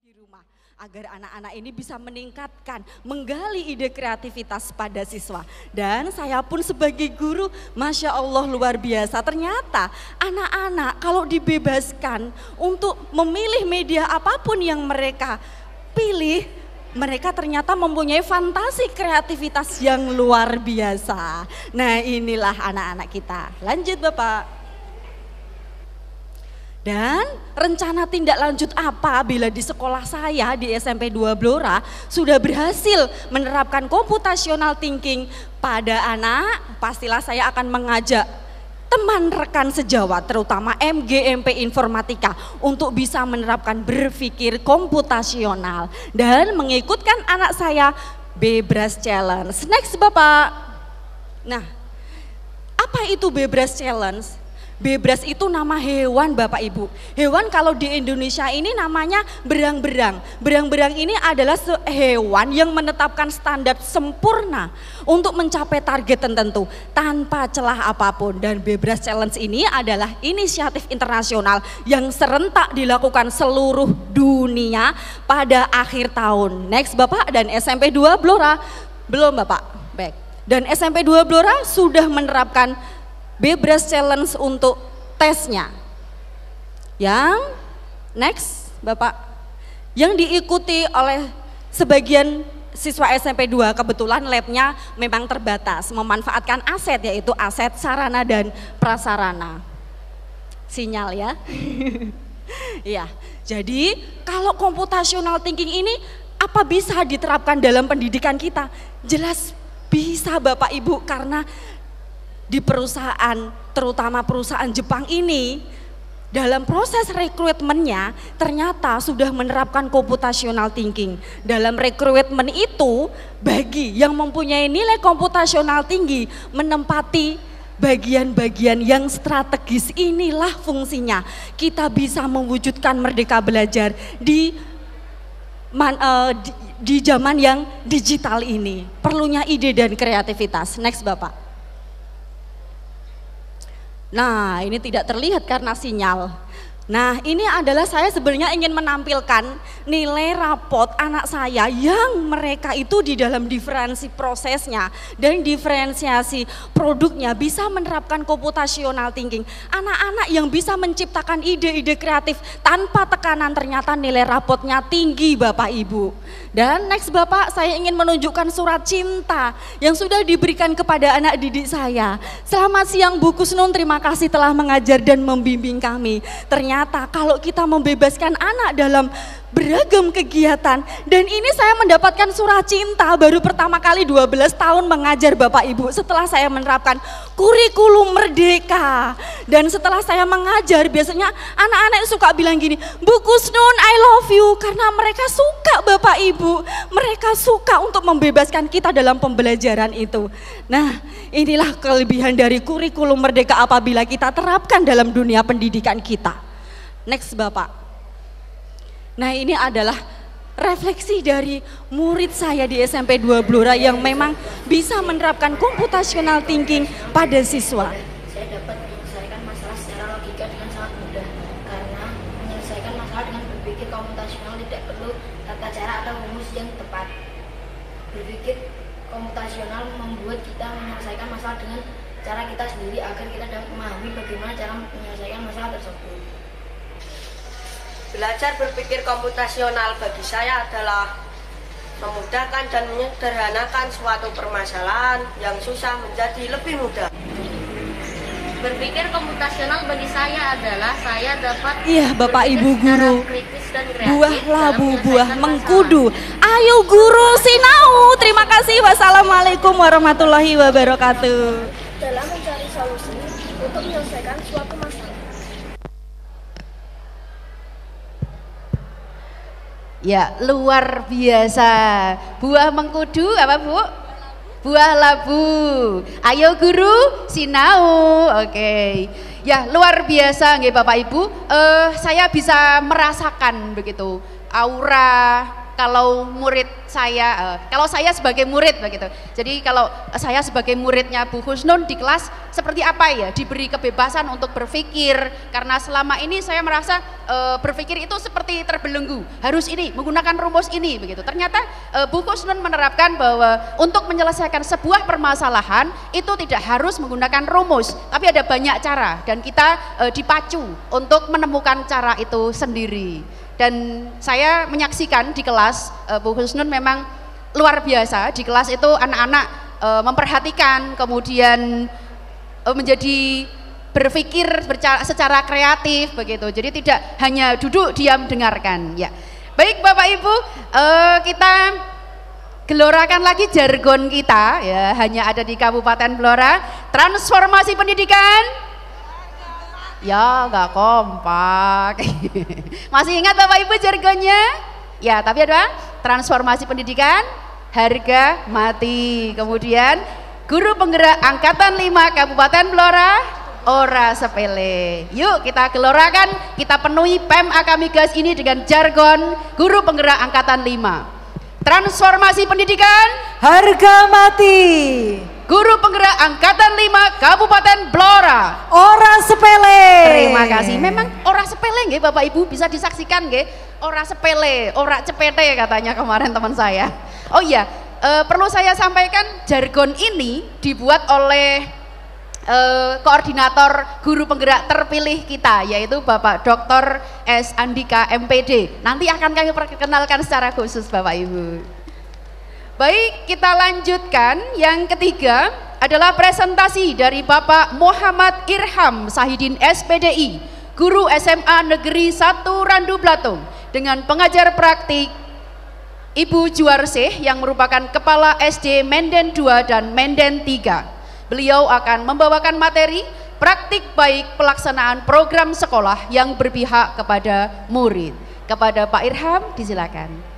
di rumah agar anak-anak ini bisa meningkatkan, menggali ide kreativitas pada siswa. Dan saya pun sebagai guru, Masya Allah luar biasa, ternyata anak-anak kalau dibebaskan untuk memilih media apapun yang mereka pilih, mereka ternyata mempunyai fantasi kreativitas yang luar biasa. Nah inilah anak-anak kita. Lanjut Bapak. Dan rencana tindak lanjut apa bila di sekolah saya di SMP 2 Blora sudah berhasil menerapkan computational thinking pada anak, pastilah saya akan mengajak teman rekan sejawat terutama MGMP Informatika untuk bisa menerapkan berpikir komputasional dan mengikutkan anak saya Bebras Challenge. Next Bapak. Nah, apa itu Bebras Challenge? Bebras itu nama hewan Bapak Ibu. Hewan kalau di Indonesia ini namanya berang-berang. Berang-berang ini adalah hewan yang menetapkan standar sempurna untuk mencapai target tertentu tanpa celah apapun. Dan Bebras Challenge ini adalah inisiatif internasional yang serentak dilakukan seluruh dunia pada akhir tahun. Next Bapak. Dan SMP 2 Blora belum Bapak. Baik. Dan SMP 2 Blora sudah menerapkan Bebras Challenge untuk tesnya. Yang next Bapak, yang diikuti oleh sebagian siswa SMP 2, kebetulan labnya memang terbatas, memanfaatkan aset yaitu aset sarana dan prasarana. Sinyal ya. Iya, jadi kalau computational thinking ini apa bisa diterapkan dalam pendidikan kita? Jelas bisa Bapak Ibu, karena di perusahaan, terutama perusahaan Jepang ini, dalam proses rekrutmennya ternyata sudah menerapkan computational thinking. Dalam rekrutmen itu, bagi yang mempunyai nilai komputasional tinggi, menempati bagian-bagian yang strategis, inilah fungsinya. Kita bisa mewujudkan merdeka belajar di zaman yang digital ini. Perlunya ide dan kreativitas. Next Bapak. Nah ini tidak terlihat karena sinyal. Nah ini adalah saya sebenarnya ingin menampilkan nilai rapot anak saya yang mereka itu di dalam diferensi prosesnya dan diferensiasi produknya bisa menerapkan computational thinking. Anak-anak yang bisa menciptakan ide-ide kreatif tanpa tekanan, ternyata nilai rapotnya tinggi Bapak Ibu. Dan next Bapak, saya ingin menunjukkan surat cinta yang sudah diberikan kepada anak didik saya. Selamat siang Bu Kusnun, terima kasih telah mengajar dan membimbing kami. Ternyata kalau kita membebaskan anak dalam beragam kegiatan, dan ini saya mendapatkan surat cinta baru pertama kali 12 tahun mengajar Bapak Ibu setelah saya menerapkan kurikulum merdeka. Dan setelah saya mengajar biasanya anak-anak suka bilang gini, Bu Kusnun I love you, karena mereka suka Bapak Ibu, mereka suka untuk membebaskan kita dalam pembelajaran itu. Nah inilah kelebihan dari kurikulum merdeka apabila kita terapkan dalam dunia pendidikan kita. Next Bapak. Nah ini adalah refleksi dari murid saya di SMP 2 Blora yang memang bisa menerapkan computational thinking pada siswa. Saya dapat menyelesaikan masalah secara logika dengan sangat mudah, karena menyelesaikan masalah dengan berpikir komputasional tidak perlu tata cara atau rumus yang tepat. Berpikir komputasional membuat kita menyelesaikan masalah dengan cara kita sendiri agar kita dapat memahami bagaimana cara menyelesaikan masalah tersebut. Belajar berpikir komputasional bagi saya adalah memudahkan dan menyederhanakan suatu permasalahan yang susah menjadi lebih mudah. Berpikir komputasional bagi saya adalah saya dapat Bapak Ibu guru, buah labu, buah mengkudu. Ayo guru sinau. Terima kasih. Wassalamualaikum warahmatullahi wabarakatuh. Dalam mencari solusi untuk menyelesaikan suatu masalah. Ya, luar biasa. Buah mengkudu apa Bu? Buah labu. Ayo guru, sinau. Oke. Ya, luar biasa nggih Bapak Ibu. Saya bisa merasakan begitu aura kalau murid saya, kalau saya sebagai murid begitu. Jadi kalau saya sebagai muridnya Bu Husnun di kelas seperti apa ya, diberi kebebasan untuk berpikir, karena selama ini saya merasa berpikir itu seperti terbelenggu, harus ini menggunakan rumus ini begitu. Ternyata Bu Husnun menerapkan bahwa untuk menyelesaikan sebuah permasalahan itu tidak harus menggunakan rumus, tapi ada banyak cara dan kita dipacu untuk menemukan cara itu sendiri. Dan saya menyaksikan di kelas Bu Husnun memang luar biasa. Di kelas itu anak-anak memperhatikan, kemudian menjadi berpikir secara kreatif begitu. Jadi tidak hanya duduk diam dengarkan. Ya, baik Bapak Ibu, kita gelorakan lagi jargon kita ya, hanya ada di Kabupaten Blora. Transformasi pendidikan. Ya nggak kompak. Masih ingat Bapak Ibu jargonnya? Ya, tapi ada transformasi pendidikan, harga mati. Kemudian guru penggerak angkatan 5 Kabupaten Blora, ora sepele. Yuk kita gelorakan, kita penuhi PEM Akamigas ini dengan jargon guru penggerak angkatan 5. Transformasi pendidikan, harga mati. Guru penggerak angkatan 5 Kabupaten Blora, ora sepele. Terima kasih. Memang ora sepele nggih Bapak Ibu, bisa disaksikan nggih. Ora sepele, ora cepete katanya kemarin teman saya. Oh iya, perlu saya sampaikan jargon ini dibuat oleh koordinator guru penggerak terpilih kita, yaitu Bapak Dr. S. Andika MPD. Nanti akan kami perkenalkan secara khusus Bapak Ibu. Baik, kita lanjutkan. Yang ketiga adalah presentasi dari Bapak Muhammad Irham Sahidin SPDI, guru SMA Negeri 1 Randu Blatung, dengan pengajar praktik Ibu Juarsih yang merupakan Kepala SD Menden 2 dan Menden 3. Beliau akan membawakan materi praktik baik pelaksanaan program sekolah yang berpihak kepada murid. Kepada Pak Irham, disilakan.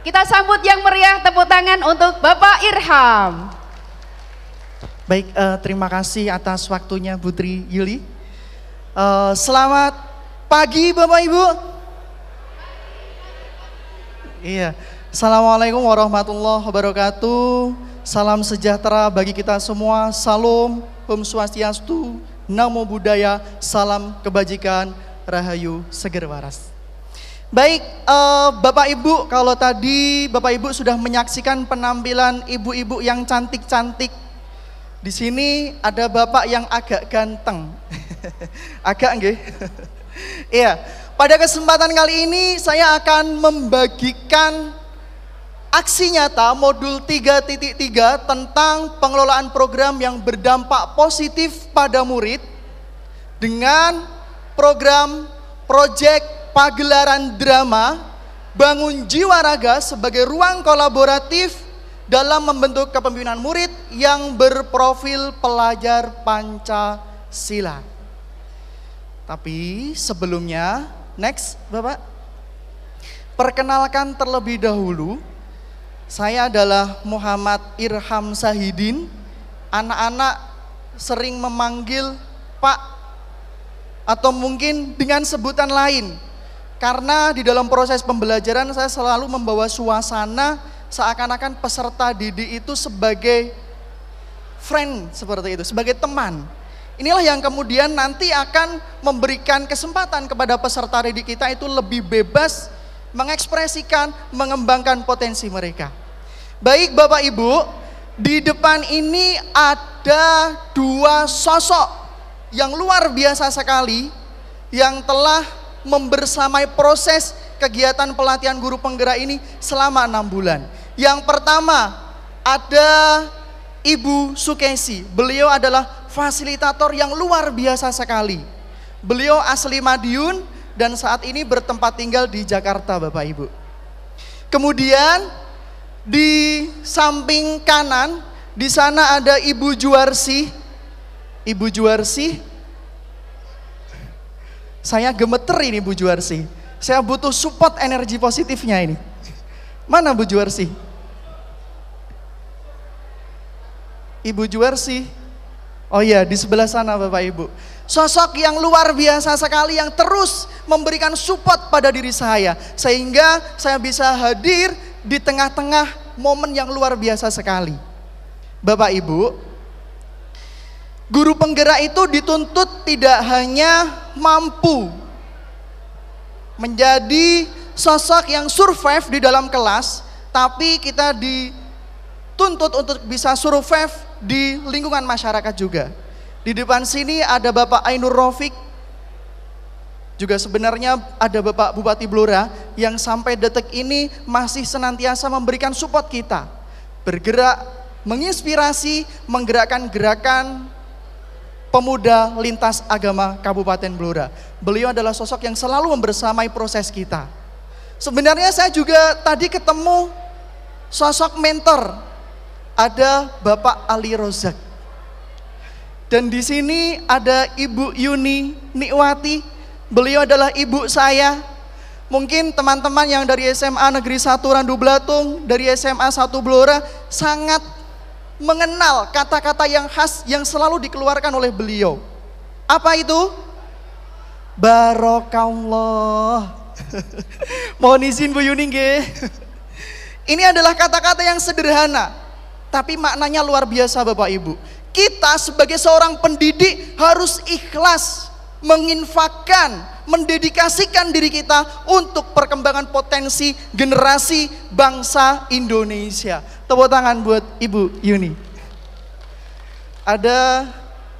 Kita sambut yang meriah, tepuk tangan untuk Bapak Irham. Baik, terima kasih atas waktunya Bu Tri Yuli. Selamat pagi Bapak Ibu. Iya, Assalamualaikum warahmatullahi wabarakatuh. Salam sejahtera bagi kita semua. Salam, Om Swastiastu, Namo Buddhaya, salam kebajikan, Rahayu Seger Waras. Baik, Bapak Ibu, kalau tadi Bapak Ibu sudah menyaksikan penampilan ibu-ibu yang cantik-cantik, di sini ada Bapak yang agak ganteng, agak nggih. Iya, pada kesempatan kali ini saya akan membagikan aksi nyata modul 3.3 tentang pengelolaan program yang berdampak positif pada murid dengan program project pagelaran drama Bangun Jiwa Raga sebagai ruang kolaboratif dalam membentuk kepemimpinan murid yang berprofil pelajar Pancasila. Tapi sebelumnya, next Bapak, perkenalkan terlebih dahulu, saya adalah Muhammad Irham Sahidin. Anak-anak sering memanggil Pak atau mungkin dengan sebutan lain. Karena di dalam proses pembelajaran saya selalu membawa suasana seakan-akan peserta didik itu sebagai friend seperti itu, sebagai teman. Inilah yang kemudian nanti akan memberikan kesempatan kepada peserta didik kita itu lebih bebas mengekspresikan, mengembangkan potensi mereka. Baik Bapak Ibu, di depan ini ada dua sosok yang luar biasa sekali yang telah membersamai proses kegiatan pelatihan guru penggerak ini selama 6 bulan. Yang pertama ada Ibu Sukesi. Beliau adalah fasilitator yang luar biasa sekali. Beliau asli Madiun dan saat ini bertempat tinggal di Jakarta Bapak Ibu. Kemudian di samping kanan di sana ada Ibu Juarsih. Ibu Juarsih, saya gemeter ini Bu Juarsih. Saya butuh support energi positifnya ini. Mana Bu Juarsih? Ibu Juarsih. Oh iya, di sebelah sana Bapak Ibu. sosok yang luar biasa sekali yang terus memberikan support pada diri saya, sehingga saya bisa hadir di tengah-tengah momen yang luar biasa sekali. Bapak Ibu, guru penggerak itu dituntut tidak hanya mampu menjadi sosok yang survive di dalam kelas, tapi kita dituntut untuk bisa survive di lingkungan masyarakat juga. Di depan sini ada Bapak Ainur Rafiq, juga sebenarnya ada Bapak Bupati Blora yang sampai detik ini masih senantiasa memberikan support kita, bergerak, menginspirasi, menggerakkan gerakan pemuda lintas agama Kabupaten Blora. Beliau adalah sosok yang selalu membersamai proses kita. Sebenarnya saya juga tadi ketemu sosok mentor, ada Bapak Ali Rozak. Dan di sini ada Ibu Yuni Nikwati, beliau adalah ibu saya. Mungkin teman-teman yang dari SMA Negeri 1 Randu Blatung, dari SMA 1 Blora sangat mengenal kata-kata yang khas yang selalu dikeluarkan oleh beliau. Apa itu? Barokallah. Mohon izin Bu Yuni nggih. Ini adalah kata-kata yang sederhana, tapi maknanya luar biasa Bapak Ibu. Kita sebagai seorang pendidik harus ikhlas menginfakkan, mendedikasikan diri kita untuk perkembangan potensi generasi bangsa Indonesia. Tepuk tangan buat Ibu Yuni. Ada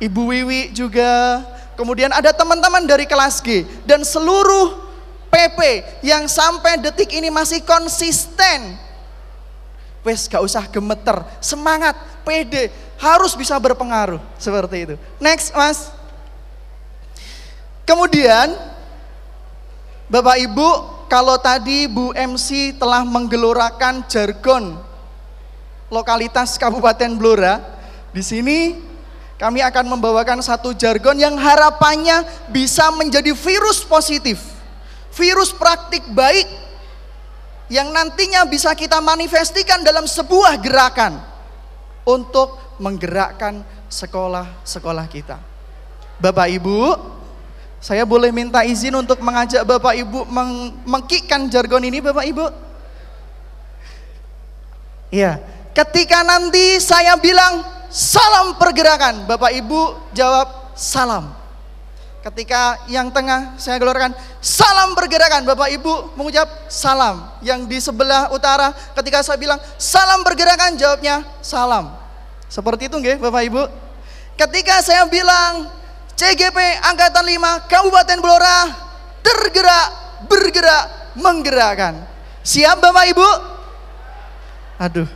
Ibu Wiwi juga, kemudian ada teman-teman dari kelas G dan seluruh PP yang sampai detik ini masih konsisten. Wes gak usah gemeter, semangat, pede, harus bisa berpengaruh, seperti itu. Next Mas. Kemudian Bapak Ibu, kalau tadi Bu MC telah menggelorakan jargon lokalitas Kabupaten Blora, di sini kami akan membawakan satu jargon yang harapannya bisa menjadi virus positif, virus praktik baik yang nantinya bisa kita manifestikan dalam sebuah gerakan untuk menggerakkan sekolah-sekolah kita. Bapak Ibu, saya boleh minta izin untuk mengajak Bapak Ibu mengkikkan jargon ini Bapak Ibu? Iya, ketika nanti saya bilang salam pergerakan, Bapak Ibu jawab salam. Ketika yang tengah saya gelorkan salam pergerakan, Bapak Ibu mengucap salam. Yang di sebelah utara ketika saya bilang salam pergerakan, jawabnya salam. Seperti itu nggih Bapak Ibu? Ketika saya bilang CGP Angkatan 5 Kabupaten Blora tergerak, bergerak, menggerakkan. Siap Bapak Ibu? Aduh.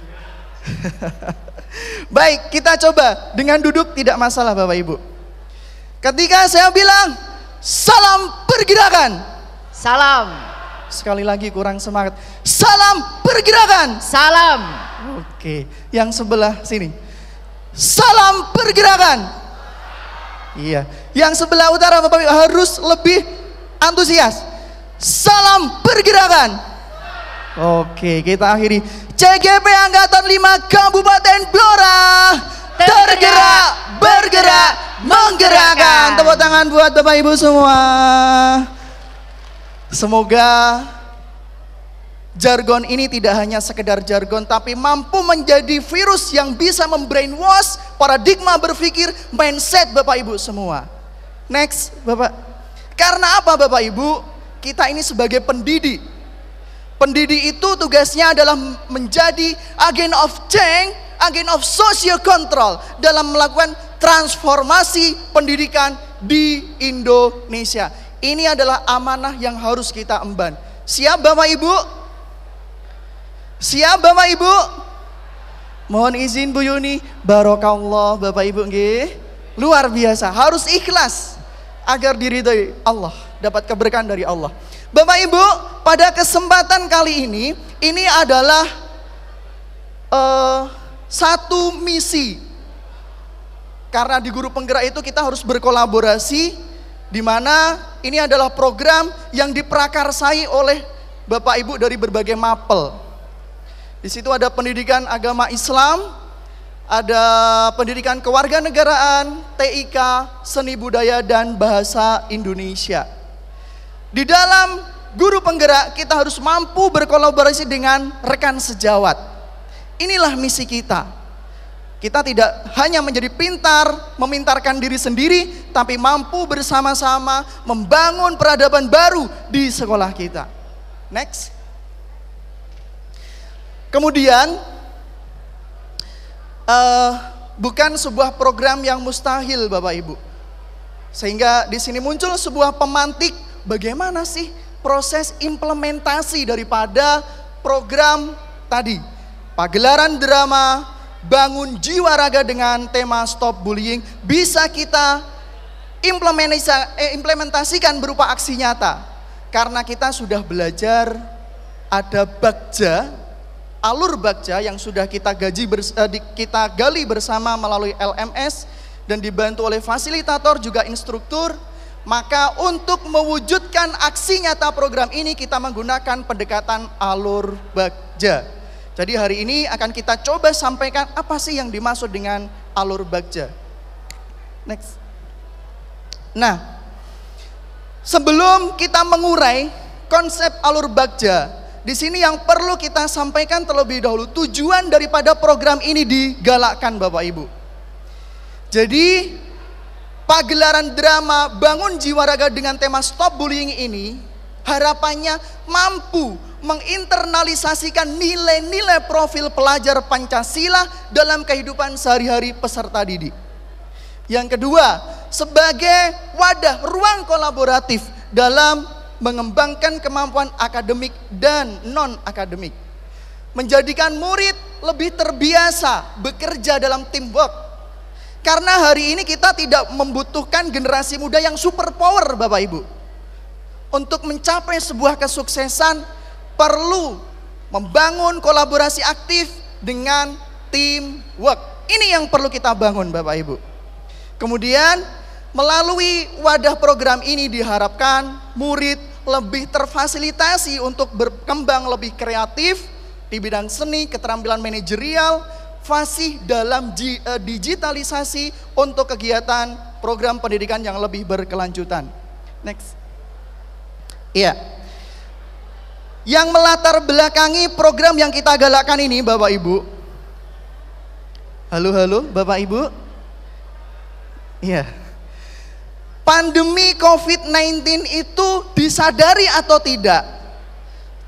Baik, kita coba dengan duduk, tidak masalah Bapak Ibu. Ketika saya bilang salam pergerakan, Salam. sekali lagi kurang semangat. Salam pergerakan. Salam. Oke, yang sebelah sini. Salam pergerakan. Iya, yang sebelah utara Bapak Ibu harus lebih antusias. Salam pergerakan. Oke, kita akhiri. CGP Angkatan 5 Kabupaten Blora tergerak, bergerak, menggerakkan. Tepuk tangan buat Bapak Ibu semua. Semoga jargon ini tidak hanya sekedar jargon, tapi mampu menjadi virus yang bisa membrainwash paradigma berpikir, mindset Bapak Ibu semua. Next Bapak. Karena apa Bapak Ibu? Kita ini sebagai pendidik. Pendidik itu tugasnya adalah menjadi agen of change, agen of social control dalam melakukan transformasi pendidikan di Indonesia. Ini adalah amanah yang harus kita emban. Siap Bapak Ibu? Siap Bapak Ibu? Mohon izin Bu Yuni, barokallah Bapak Ibu nggih. Luar biasa, harus ikhlas agar diridhoi Allah, dapat keberkahan dari Allah. Bapak Ibu, pada kesempatan kali ini adalah satu misi. Karena di Guru Penggerak itu kita harus berkolaborasi, di mana ini adalah program yang diprakarsai oleh Bapak Ibu dari berbagai mapel. Di situ ada pendidikan agama Islam, ada pendidikan kewarganegaraan, TIK, seni budaya dan bahasa Indonesia. Di dalam guru penggerak kita harus mampu berkolaborasi dengan rekan sejawat. Inilah misi kita. Kita tidak hanya menjadi pintar, memintarkan diri sendiri, tapi mampu bersama-sama membangun peradaban baru di sekolah kita. Next. Kemudian, bukan sebuah program yang mustahil Bapak Ibu. Sehingga di sini muncul sebuah pemantik bagaimana sih proses implementasi daripada program tadi. Pagelaran drama Bangun Jiwa Raga dengan tema Stop Bullying bisa kita implementasikan berupa aksi nyata. Karena kita sudah belajar ada Bagja, alur Bagja yang sudah kita gali bersama melalui LMS dan dibantu oleh fasilitator juga instruktur. Maka untuk mewujudkan aksi nyata program ini kita menggunakan pendekatan alur Bagja. Jadi hari ini akan kita coba sampaikan apa sih yang dimaksud dengan alur Bagja. Next. Nah, sebelum kita mengurai konsep alur Bagja, di sini yang perlu kita sampaikan terlebih dahulu tujuan daripada program ini digalakkan Bapak Ibu. Jadi pagelaran drama Bangun Jiwa Raga dengan tema Stop Bullying ini harapannya mampu menginternalisasikan nilai-nilai profil pelajar Pancasila dalam kehidupan sehari-hari peserta didik. Yang kedua, sebagai wadah ruang kolaboratif dalam mengembangkan kemampuan akademik dan non-akademik. Menjadikan murid lebih terbiasa bekerja dalam teamwork. Karena hari ini kita tidak membutuhkan generasi muda yang super power Bapak Ibu. Untuk mencapai sebuah kesuksesan perlu membangun kolaborasi aktif dengan teamwork. Ini yang perlu kita bangun Bapak Ibu. Kemudian melalui wadah program ini diharapkan murid lebih terfasilitasi untuk berkembang lebih kreatif di bidang seni, keterampilan manajerial, fasih dalam digitalisasi untuk kegiatan program pendidikan yang lebih berkelanjutan. Next. Iya. Yang melatar belakangi program yang kita galakkan ini Bapak Ibu. Halo Bapak Ibu. Iya. Pandemi COVID-19 itu disadari atau tidak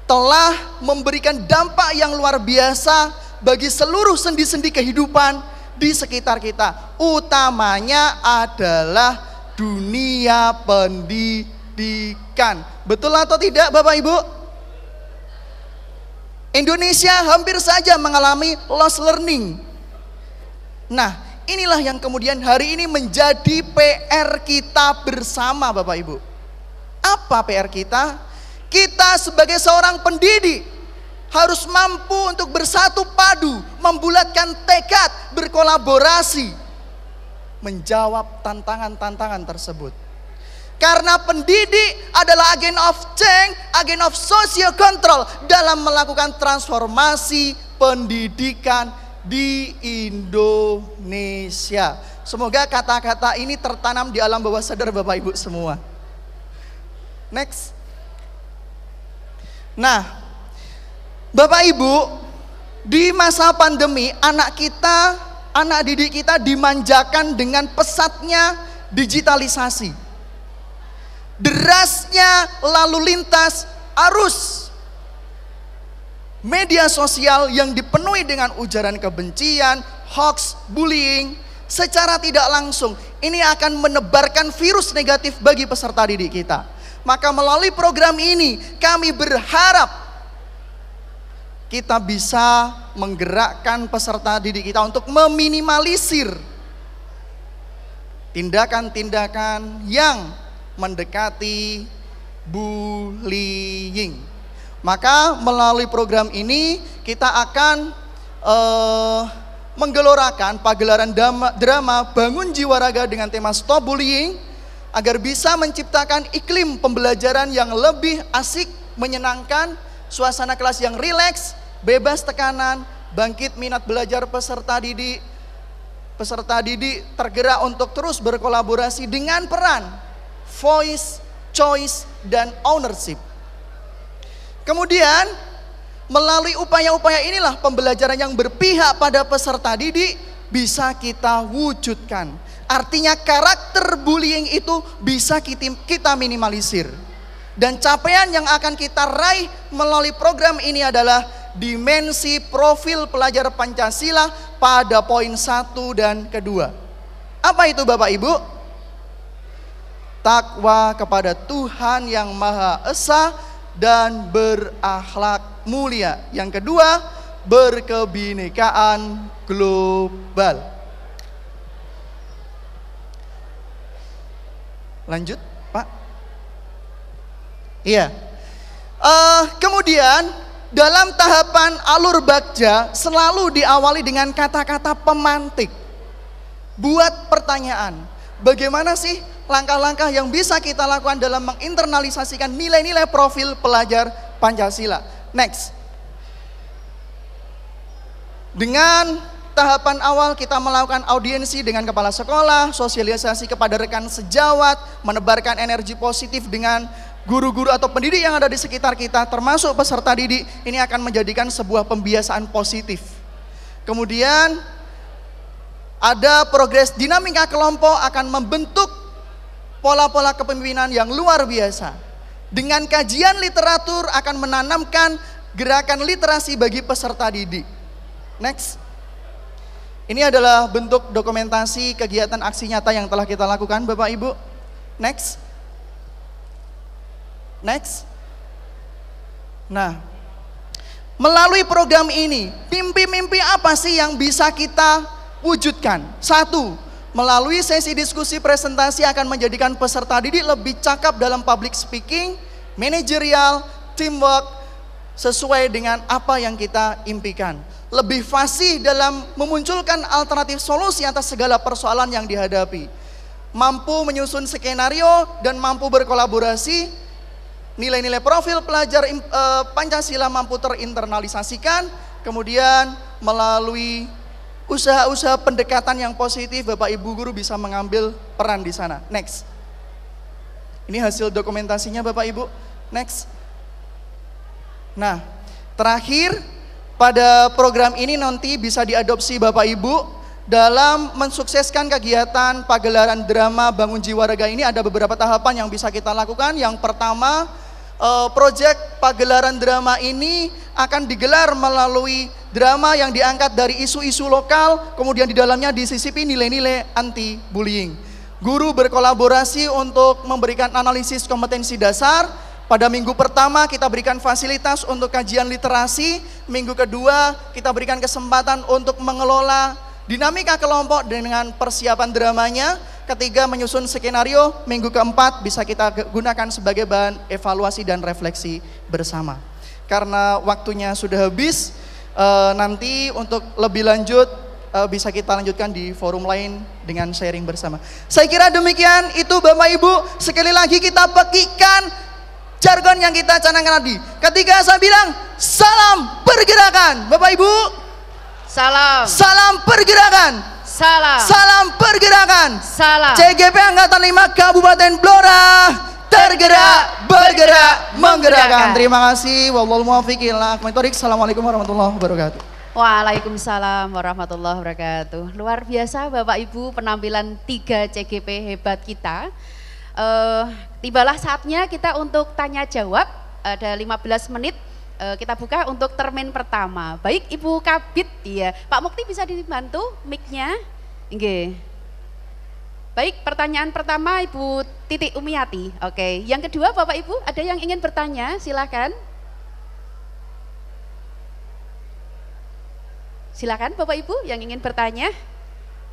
telah memberikan dampak yang luar biasa bagi seluruh sendi-sendi kehidupan di sekitar kita. Utamanya adalah dunia pendidikan. Betul atau tidak Bapak Ibu? Indonesia hampir saja mengalami lost learning. Nah, inilah yang kemudian hari ini menjadi PR kita bersama Bapak Ibu. Apa PR kita? Kita sebagai seorang pendidik harus mampu untuk bersatu padu, membulatkan tekad, berkolaborasi, menjawab tantangan-tantangan tersebut. Karena pendidik adalah agen of change, agen of social control dalam melakukan transformasi pendidikan di Indonesia. Semoga kata-kata ini tertanam di alam bawah sadar Bapak Ibu semua. Next. Nah, Bapak Ibu, di masa pandemi anak didik kita dimanjakan dengan pesatnya digitalisasi. Derasnya lalu lintas arus media sosial yang dipenuhi dengan ujaran kebencian, hoax, bullying, secara tidak langsung ini akan menebarkan virus negatif bagi peserta didik kita. Maka melalui program ini kami berharap kita bisa menggerakkan peserta didik kita untuk meminimalisir tindakan-tindakan yang mendekati bullying. Maka melalui program ini kita akan menggelorakan pagelaran drama Bangun Jiwa Raga dengan tema Stop Bullying agar bisa menciptakan iklim pembelajaran yang lebih asik, menyenangkan, suasana kelas yang rileks, bebas tekanan, bangkit minat belajar peserta didik, peserta didik tergerak untuk terus berkolaborasi dengan peran voice, choice, dan ownership. Kemudian melalui upaya-upaya inilah pembelajaran yang berpihak pada peserta didik bisa kita wujudkan. Artinya karakter bullying itu bisa kita minimalisir. Dan capaian yang akan kita raih melalui program ini adalah dimensi profil pelajar Pancasila pada poin 1 dan kedua. Apa itu Bapak Ibu? Takwa kepada Tuhan yang Maha Esa dan berakhlak mulia. Yang kedua, berkebinekaan global. Lanjut, Pak. Iya. Kemudian dalam tahapan alur bakja selalu diawali dengan kata-kata pemantik. Buat pertanyaan, bagaimana sih langkah-langkah yang bisa kita lakukan dalam menginternalisasikan nilai-nilai profil pelajar Pancasila? Next. Dengan tahapan awal kita melakukan audiensi dengan kepala sekolah, sosialisasi kepada rekan sejawat, menebarkan energi positif dengan guru-guru atau pendidik yang ada di sekitar kita, termasuk peserta didik. Ini akan menjadikan sebuah pembiasaan positif. Kemudian ada progres dinamika kelompok akan membentuk pola-pola kepemimpinan yang luar biasa. Dengan kajian literatur akan menanamkan gerakan literasi bagi peserta didik. Next. Ini adalah bentuk dokumentasi kegiatan aksi nyata yang telah kita lakukan Bapak Ibu. Next. Next. Nah, melalui program ini, mimpi-mimpi apa sih yang bisa kita wujudkan? Satu, melalui sesi diskusi presentasi akan menjadikan peserta didik lebih cakap dalam public speaking, manajerial, teamwork, sesuai dengan apa yang kita impikan. Lebih fasih dalam memunculkan alternatif solusi atas segala persoalan yang dihadapi. Mampu menyusun skenario dan mampu berkolaborasi. Nilai-nilai profil pelajar Pancasila mampu terinternalisasikan. Kemudian melalui usaha-usaha pendekatan yang positif, Bapak Ibu guru bisa mengambil peran di sana. Next. Ini hasil dokumentasinya Bapak Ibu. Next. Nah, terakhir pada program ini nanti bisa diadopsi Bapak Ibu dalam mensukseskan kegiatan pagelaran drama Bangun Jiwa Raga ini. Ada beberapa tahapan yang bisa kita lakukan. Yang pertama, proyek pagelaran drama ini akan digelar melalui drama yang diangkat dari isu-isu lokal, kemudian di dalamnya disisipi nilai-nilai anti bullying. Guru berkolaborasi untuk memberikan analisis kompetensi dasar. Pada minggu pertama kita berikan fasilitas untuk kajian literasi, minggu kedua kita berikan kesempatan untuk mengelola dinamika kelompok dengan persiapan dramanya, ketiga menyusun skenario, minggu keempat bisa kita gunakan sebagai bahan evaluasi dan refleksi bersama. Karena waktunya sudah habis, nanti untuk lebih lanjut bisa kita lanjutkan di forum lain dengan sharing bersama. Saya kira demikian itu Bapak Ibu. Sekali lagi kita pekikan jargon yang kita canangkan tadi. Ketika saya bilang salam pergerakan, Bapak Ibu, salam pergerakan, salam pergerakan, CGP Angkatan 5 Kabupaten Blora, tergerak, bergerak, menggerakkan. Terima kasih. Wallahul muwaffiq ila aqwamit thoriq. Assalamualaikum warahmatullahi wabarakatuh. Waalaikumsalam warahmatullahi wabarakatuh. Luar biasa Bapak Ibu penampilan 3 CGP hebat kita. Tibalah saatnya kita untuk tanya jawab, ada 15 menit kita buka untuk termin pertama. Baik Ibu Kabit, iya. Pak Mukti bisa dibantu mic-nya? Nggih. Baik, pertanyaan pertama Ibu Titik Umiati. Oke, yang kedua Bapak Ibu ada yang ingin bertanya, silakan. Silakan Bapak Ibu yang ingin bertanya.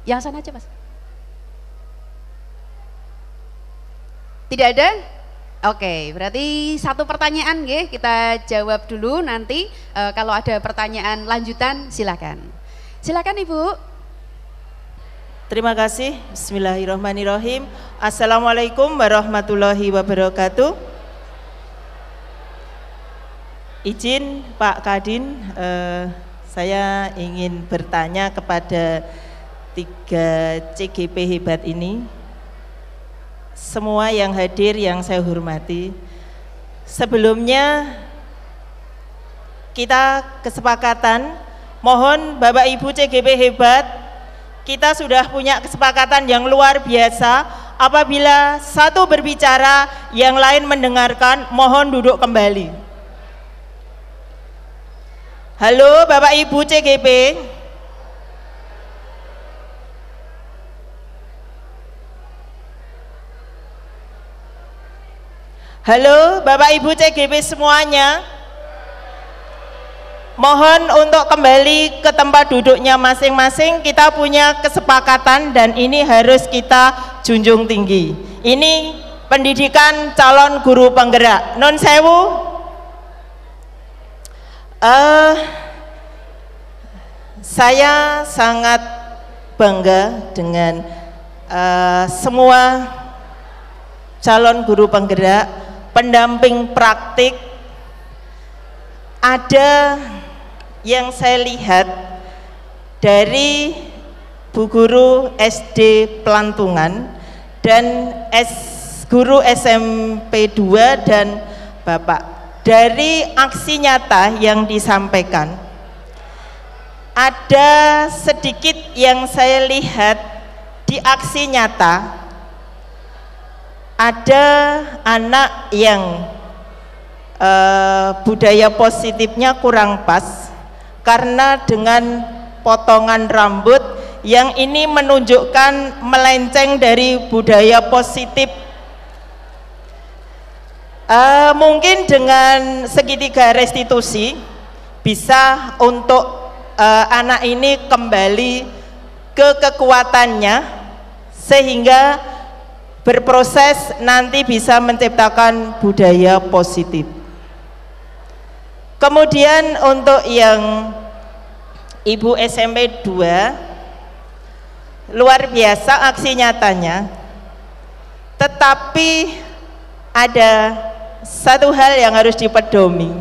Yang sana aja Mas. Tidak ada? Oke, berarti satu pertanyaan ya, kita jawab dulu nanti kalau ada pertanyaan lanjutan silakan. Silakan Ibu. Terima kasih. Bismillahirrahmanirrahim. Assalamualaikum warahmatullahi wabarakatuh. Izin Pak Kadin, saya ingin bertanya kepada 3 CGP hebat ini, semua yang hadir yang saya hormati, sebelumnya kita kesepakatan, mohon Bapak Ibu CGP hebat, kita sudah punya kesepakatan yang luar biasa. Apabila satu berbicara, yang lain mendengarkan, mohon duduk kembali. Halo Bapak Ibu CGP. Halo Bapak Ibu CGP semuanya. Mohon untuk kembali ke tempat duduknya masing-masing. Kita punya kesepakatan dan ini harus kita junjung tinggi. Ini pendidikan calon guru penggerak. Nun sewu. Saya sangat bangga dengan semua calon guru penggerak, pendamping praktik. Ada yang saya lihat dari Bu Guru SD Pelantungan dan guru SMP 2 dan Bapak. Dari aksi nyata yang disampaikan, ada sedikit yang saya lihat di aksi nyata. Ada anak yang budaya positifnya kurang pas, karena dengan potongan rambut yang ini menunjukkan melenceng dari budaya positif. Mungkin dengan segitiga restitusi bisa untuk anak ini kembali ke kekuatannya sehingga berproses nanti bisa menciptakan budaya positif. Kemudian untuk yang Ibu SMP 2, luar biasa aksi nyatanya, tetapi ada satu hal yang harus dipedomi,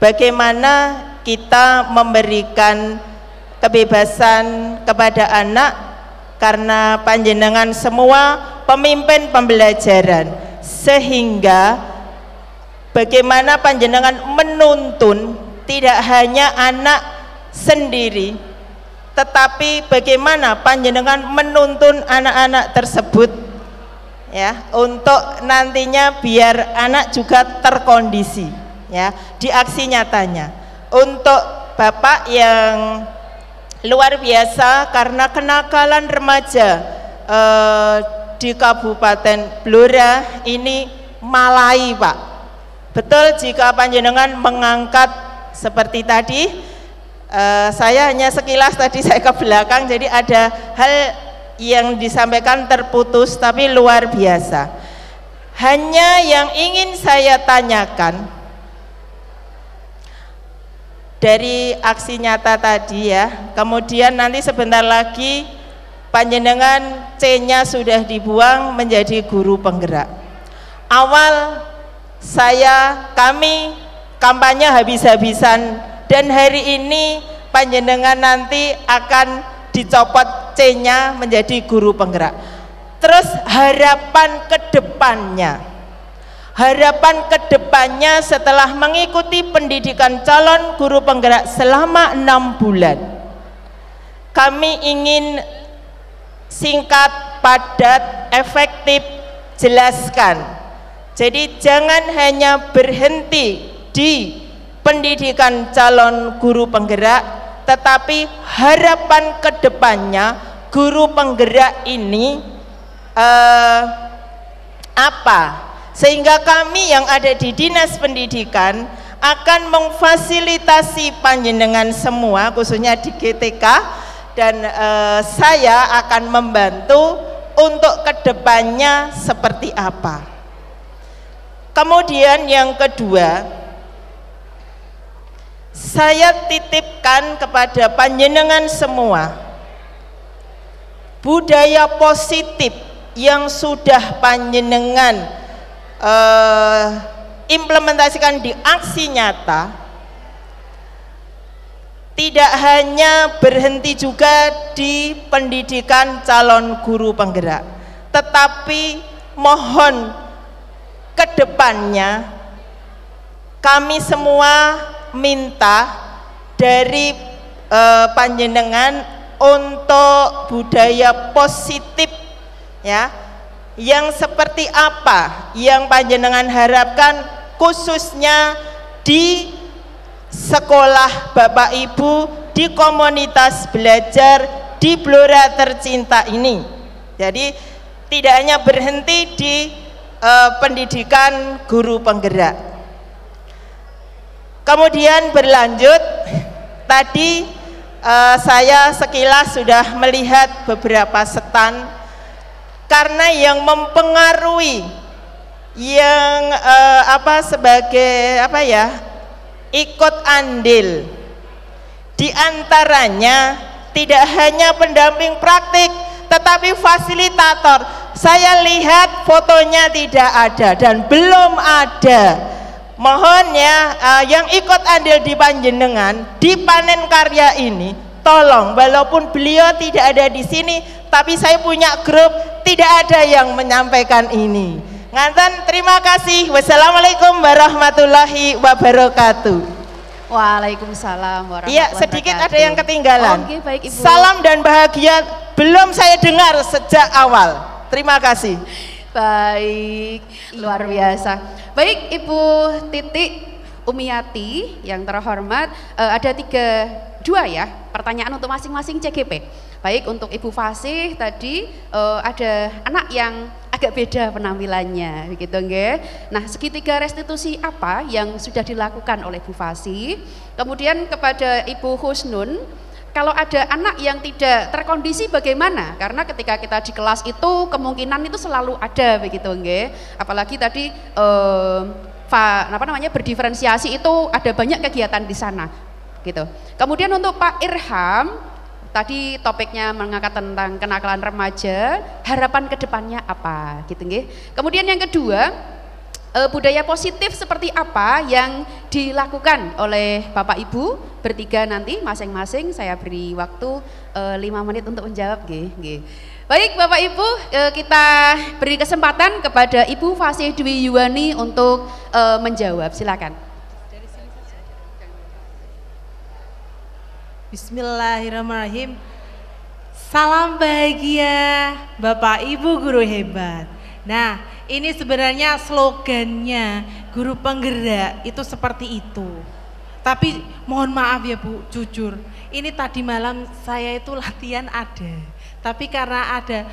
bagaimana kita memberikan kebebasan kepada anak, karena panjenengan semua pemimpin pembelajaran, sehingga bagaimana panjenengan menuntun tidak hanya anak sendiri, tetapi bagaimana panjenengan menuntun anak-anak tersebut, ya, untuk nantinya biar anak juga terkondisi, ya, di aksi nyatanya. Untuk Bapak yang luar biasa, karena kenakalan remaja di Kabupaten Blora ini malai, Pak. Betul jika panjenengan mengangkat seperti tadi, saya hanya sekilas tadi saya ke belakang, jadi ada hal yang disampaikan terputus tapi luar biasa. Hanya yang ingin saya tanyakan dari aksi nyata tadi, ya, kemudian nanti sebentar lagi panjenengan C-nya sudah dibuang menjadi guru penggerak. Awal kami kampanye habis-habisan, dan hari ini panjenengan nanti akan dicopot C-nya menjadi guru penggerak. Terus harapan kedepannya setelah mengikuti pendidikan calon guru penggerak selama 6 bulan, kami ingin singkat, padat, efektif, jelaskan. Jadi jangan hanya berhenti di pendidikan calon guru penggerak, tetapi harapan kedepannya guru penggerak ini apa, sehingga kami yang ada di Dinas Pendidikan akan memfasilitasi panjenengan semua, khususnya di GTK, dan saya akan membantu untuk kedepannya seperti apa. Kemudian yang kedua, saya titipkan kepada panjenengan semua budaya positif yang sudah panjenengan implementasikan di aksi nyata. tidak hanya berhenti juga di pendidikan calon guru penggerak, tetapi mohon ke depannya kami semua minta dari panjenengan untuk budaya positif ya, yang seperti apa yang panjenengan harapkan khususnya di sekolah Bapak Ibu, di komunitas belajar di Blora tercinta ini. Jadi tidak hanya berhenti di pendidikan guru penggerak. Kemudian berlanjut, tadi saya sekilas sudah melihat beberapa stand, karena yang mempengaruhi yang sebagai ikut andil di antaranya tidak hanya pendamping praktik tetapi fasilitator. Saya lihat fotonya tidak ada dan belum ada. Mohon ya, yang ikut andil di panjenengan di panen karya ini, tolong, walaupun beliau tidak ada di sini tapi saya punya grup, tidak ada yang menyampaikan ini. Nganten, terima kasih. Wassalamualaikum warahmatullahi wabarakatuh. Waalaikumsalam warahmatullahi Iya, wabarakatuh. sedikit ada yang ketinggalan. Oke, baik, Ibu. Salam dan bahagia belum saya dengar sejak awal. Terima kasih. Baik, luar biasa. Baik, Ibu Titik Umiati yang terhormat, ada dua ya pertanyaan untuk masing-masing CGP. Baik, untuk Ibu Fasih tadi ada anak yang agak beda penampilannya, begitu nggih. Nah, segitiga restitusi apa yang sudah dilakukan oleh Bu Fasih? Kemudian kepada Ibu Husnun, kalau ada anak yang tidak terkondisi bagaimana? Karena ketika kita di kelas itu kemungkinan itu selalu ada, begitu nggih. Apalagi tadi berdiferensiasi itu ada banyak kegiatan di sana, gitu. Kemudian untuk Pak Irham, tadi topiknya mengangkat tentang kenakalan remaja, harapan kedepannya apa, gitu nggih. Kemudian yang kedua, budaya positif seperti apa yang dilakukan oleh Bapak Ibu bertiga nanti masing-masing. Saya beri waktu 5 menit untuk menjawab, nggih. Baik Bapak Ibu, kita beri kesempatan kepada Ibu Fasih Dwi Yuwani untuk menjawab, silakan. Bismillahirrahmanirrahim. Salam bahagia Bapak Ibu guru hebat. Nah, ini sebenarnya slogannya guru penggerak itu seperti itu. Tapi mohon maaf ya Bu, jujur, ini tadi malam saya itu latihan ada, tapi karena ada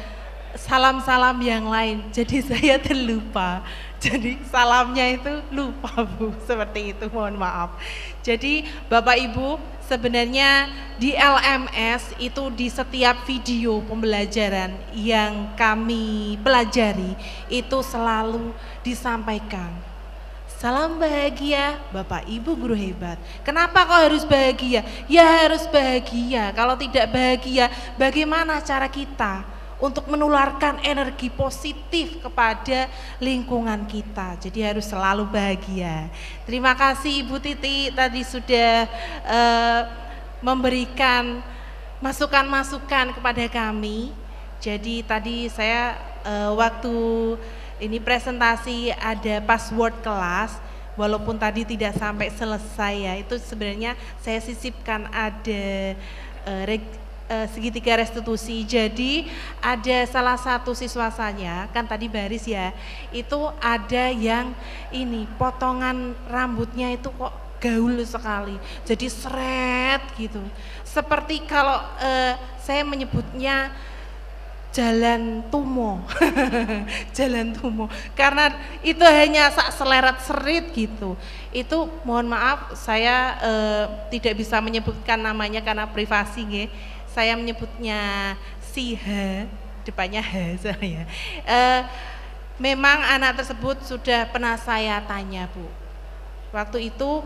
salam-salam yang lain, jadi saya terlupa. Jadi salamnya itu lupa Bu, seperti itu, mohon maaf. Jadi Bapak Ibu, sebenarnya di LMS itu di setiap video pembelajaran yang kami pelajari itu selalu disampaikan salam bahagia Bapak Ibu guru hebat. Kenapa kok harus bahagia? Ya harus bahagia. Kalau tidak bahagia, bagaimana cara kita untuk menularkan energi positif kepada lingkungan kita? Jadi harus selalu bahagia. Terima kasih Ibu Titi tadi sudah memberikan masukan-masukan kepada kami. Jadi tadi saya waktu ini presentasi ada password kelas, walaupun tadi tidak sampai selesai ya, itu sebenarnya saya sisipkan ada segitiga restitusi. Jadi ada salah satu siswa saya, kan tadi baris ya, itu ada yang ini potongan rambutnya itu kok gaul sekali, jadi seret gitu, seperti kalau saya menyebutnya jalan tumo. Jalan tumo, karena itu hanya sak seleret serit gitu. Itu mohon maaf saya tidak bisa menyebutkan namanya karena privasi nggih. Saya menyebutnya si H, depannya H saya. Memang anak tersebut sudah pernah saya tanya Bu. Waktu itu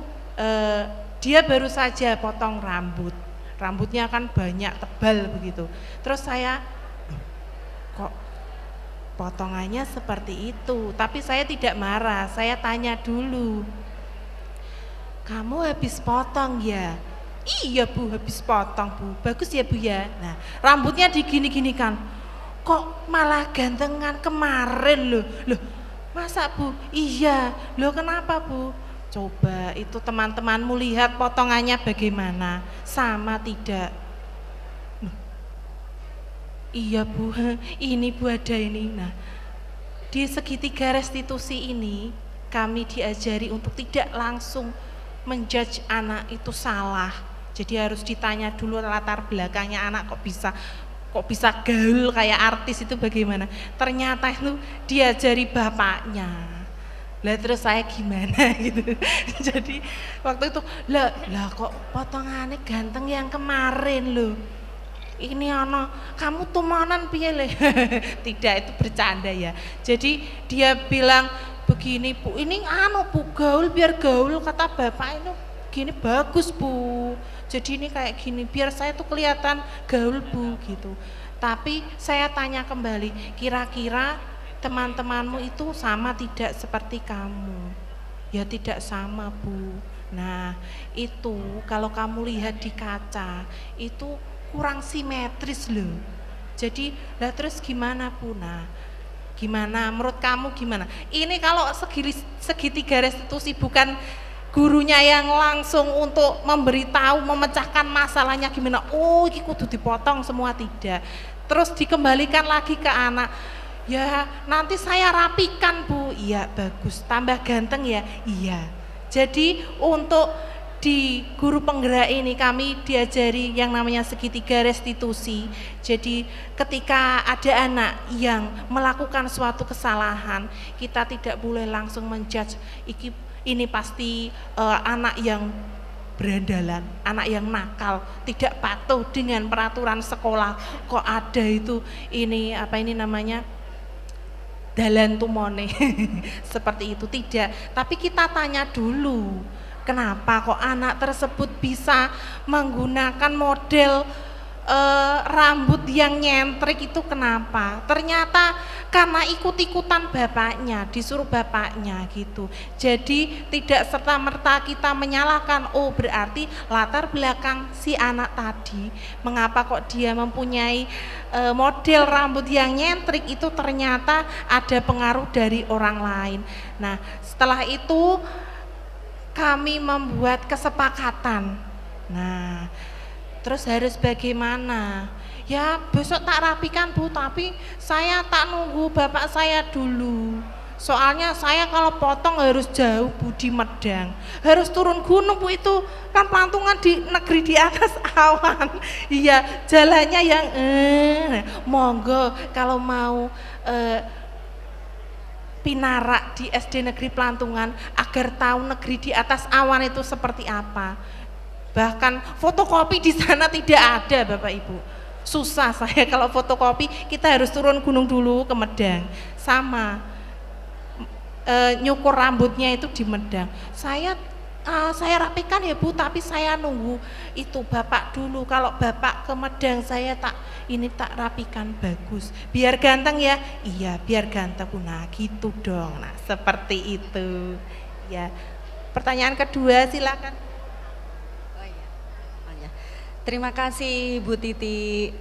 dia baru saja potong rambut, rambutnya kan banyak tebal begitu. Terus saya, kok potongannya seperti itu? Tapi saya tidak marah, saya tanya dulu, kamu habis potong ya? Iya Bu, habis potong Bu, bagus ya Bu ya. Nah rambutnya digini-ginikan, kok malah gantengan kemarin loh. Loh masa Bu? Iya, loh kenapa Bu? Coba itu teman-temanmu lihat potongannya bagaimana, sama tidak? Loh, iya Bu, ini Bu ada ini. Nah di segitiga restitusi ini kami diajari untuk tidak langsung menjudge anak itu salah. Jadi harus ditanya dulu latar belakangnya anak kok bisa gaul kayak artis itu bagaimana. Ternyata itu diajari bapaknya. Lah terus saya gimana gitu. Jadi waktu itu lah kok potongannya ganteng yang kemarin loh. Ini kamu tumanan piye le? Tidak, itu bercanda ya. Jadi dia bilang begini Bu, ini Bu gaul biar gaul, kata bapak itu gini bagus Bu. Jadi ini kayak gini biar saya tuh kelihatan gaul Bu gitu. Tapi saya tanya kembali, kira-kira teman-temanmu itu sama tidak seperti kamu? Ya tidak sama Bu. Nah itu kalau kamu lihat di kaca itu kurang simetris loh. Jadi lah terus gimana Bu? Nah gimana menurut kamu gimana? Ini kalau segitiga restitusi bukan gurunya yang langsung untuk memberitahu, memecahkan masalahnya gimana, oh ini kudu dipotong semua, tidak. Terus dikembalikan lagi ke anak, ya nanti saya rapikan Bu. Iya bagus, tambah ganteng ya. Iya. Jadi untuk di guru penggerak ini kami diajari yang namanya segitiga restitusi. Jadi ketika ada anak yang melakukan suatu kesalahan, kita tidak boleh langsung menjudge ini pasti anak yang berandalan, anak yang nakal, tidak patuh dengan peraturan sekolah. Kok ada itu ini namanya dalan tumone seperti itu, tidak. Tapi kita tanya dulu, kenapa kok anak tersebut bisa menggunakan model rambut yang nyentrik itu, kenapa? Ternyata karena ikut-ikutan bapaknya, disuruh bapaknya gitu. Jadi tidak serta-merta kita menyalahkan, oh berarti latar belakang si anak tadi, mengapa kok dia mempunyai model rambut yang nyentrik itu ternyata ada pengaruh dari orang lain. Nah setelah itu kami membuat kesepakatan. Nah terus harus bagaimana? Ya besok tak rapikan Bu, tapi saya tak nunggu bapak saya dulu. Soalnya saya kalau potong harus jauh Bu, di Medang. Harus turun gunung Bu, itu kan pelantungan di negeri di atas awan. Iya jalannya yang monggo kalau mau pinarak di SD Negeri Pelantungan agar tahu negeri di atas awan itu seperti apa. Bahkan fotokopi di sana tidak ada Bapak Ibu. Susah saya kalau fotokopi, kita harus turun gunung dulu ke Medang. Sama nyukur rambutnya itu di Medang. Saya rapikan ya Bu, tapi saya nunggu itu bapak dulu. Kalau bapak ke Medang saya tak rapikan, bagus. Biar ganteng ya? Iya, biar ganteng. Nah gitu dong. Nah seperti itu. Ya. Pertanyaan kedua silakan. Terima kasih Bu Titi.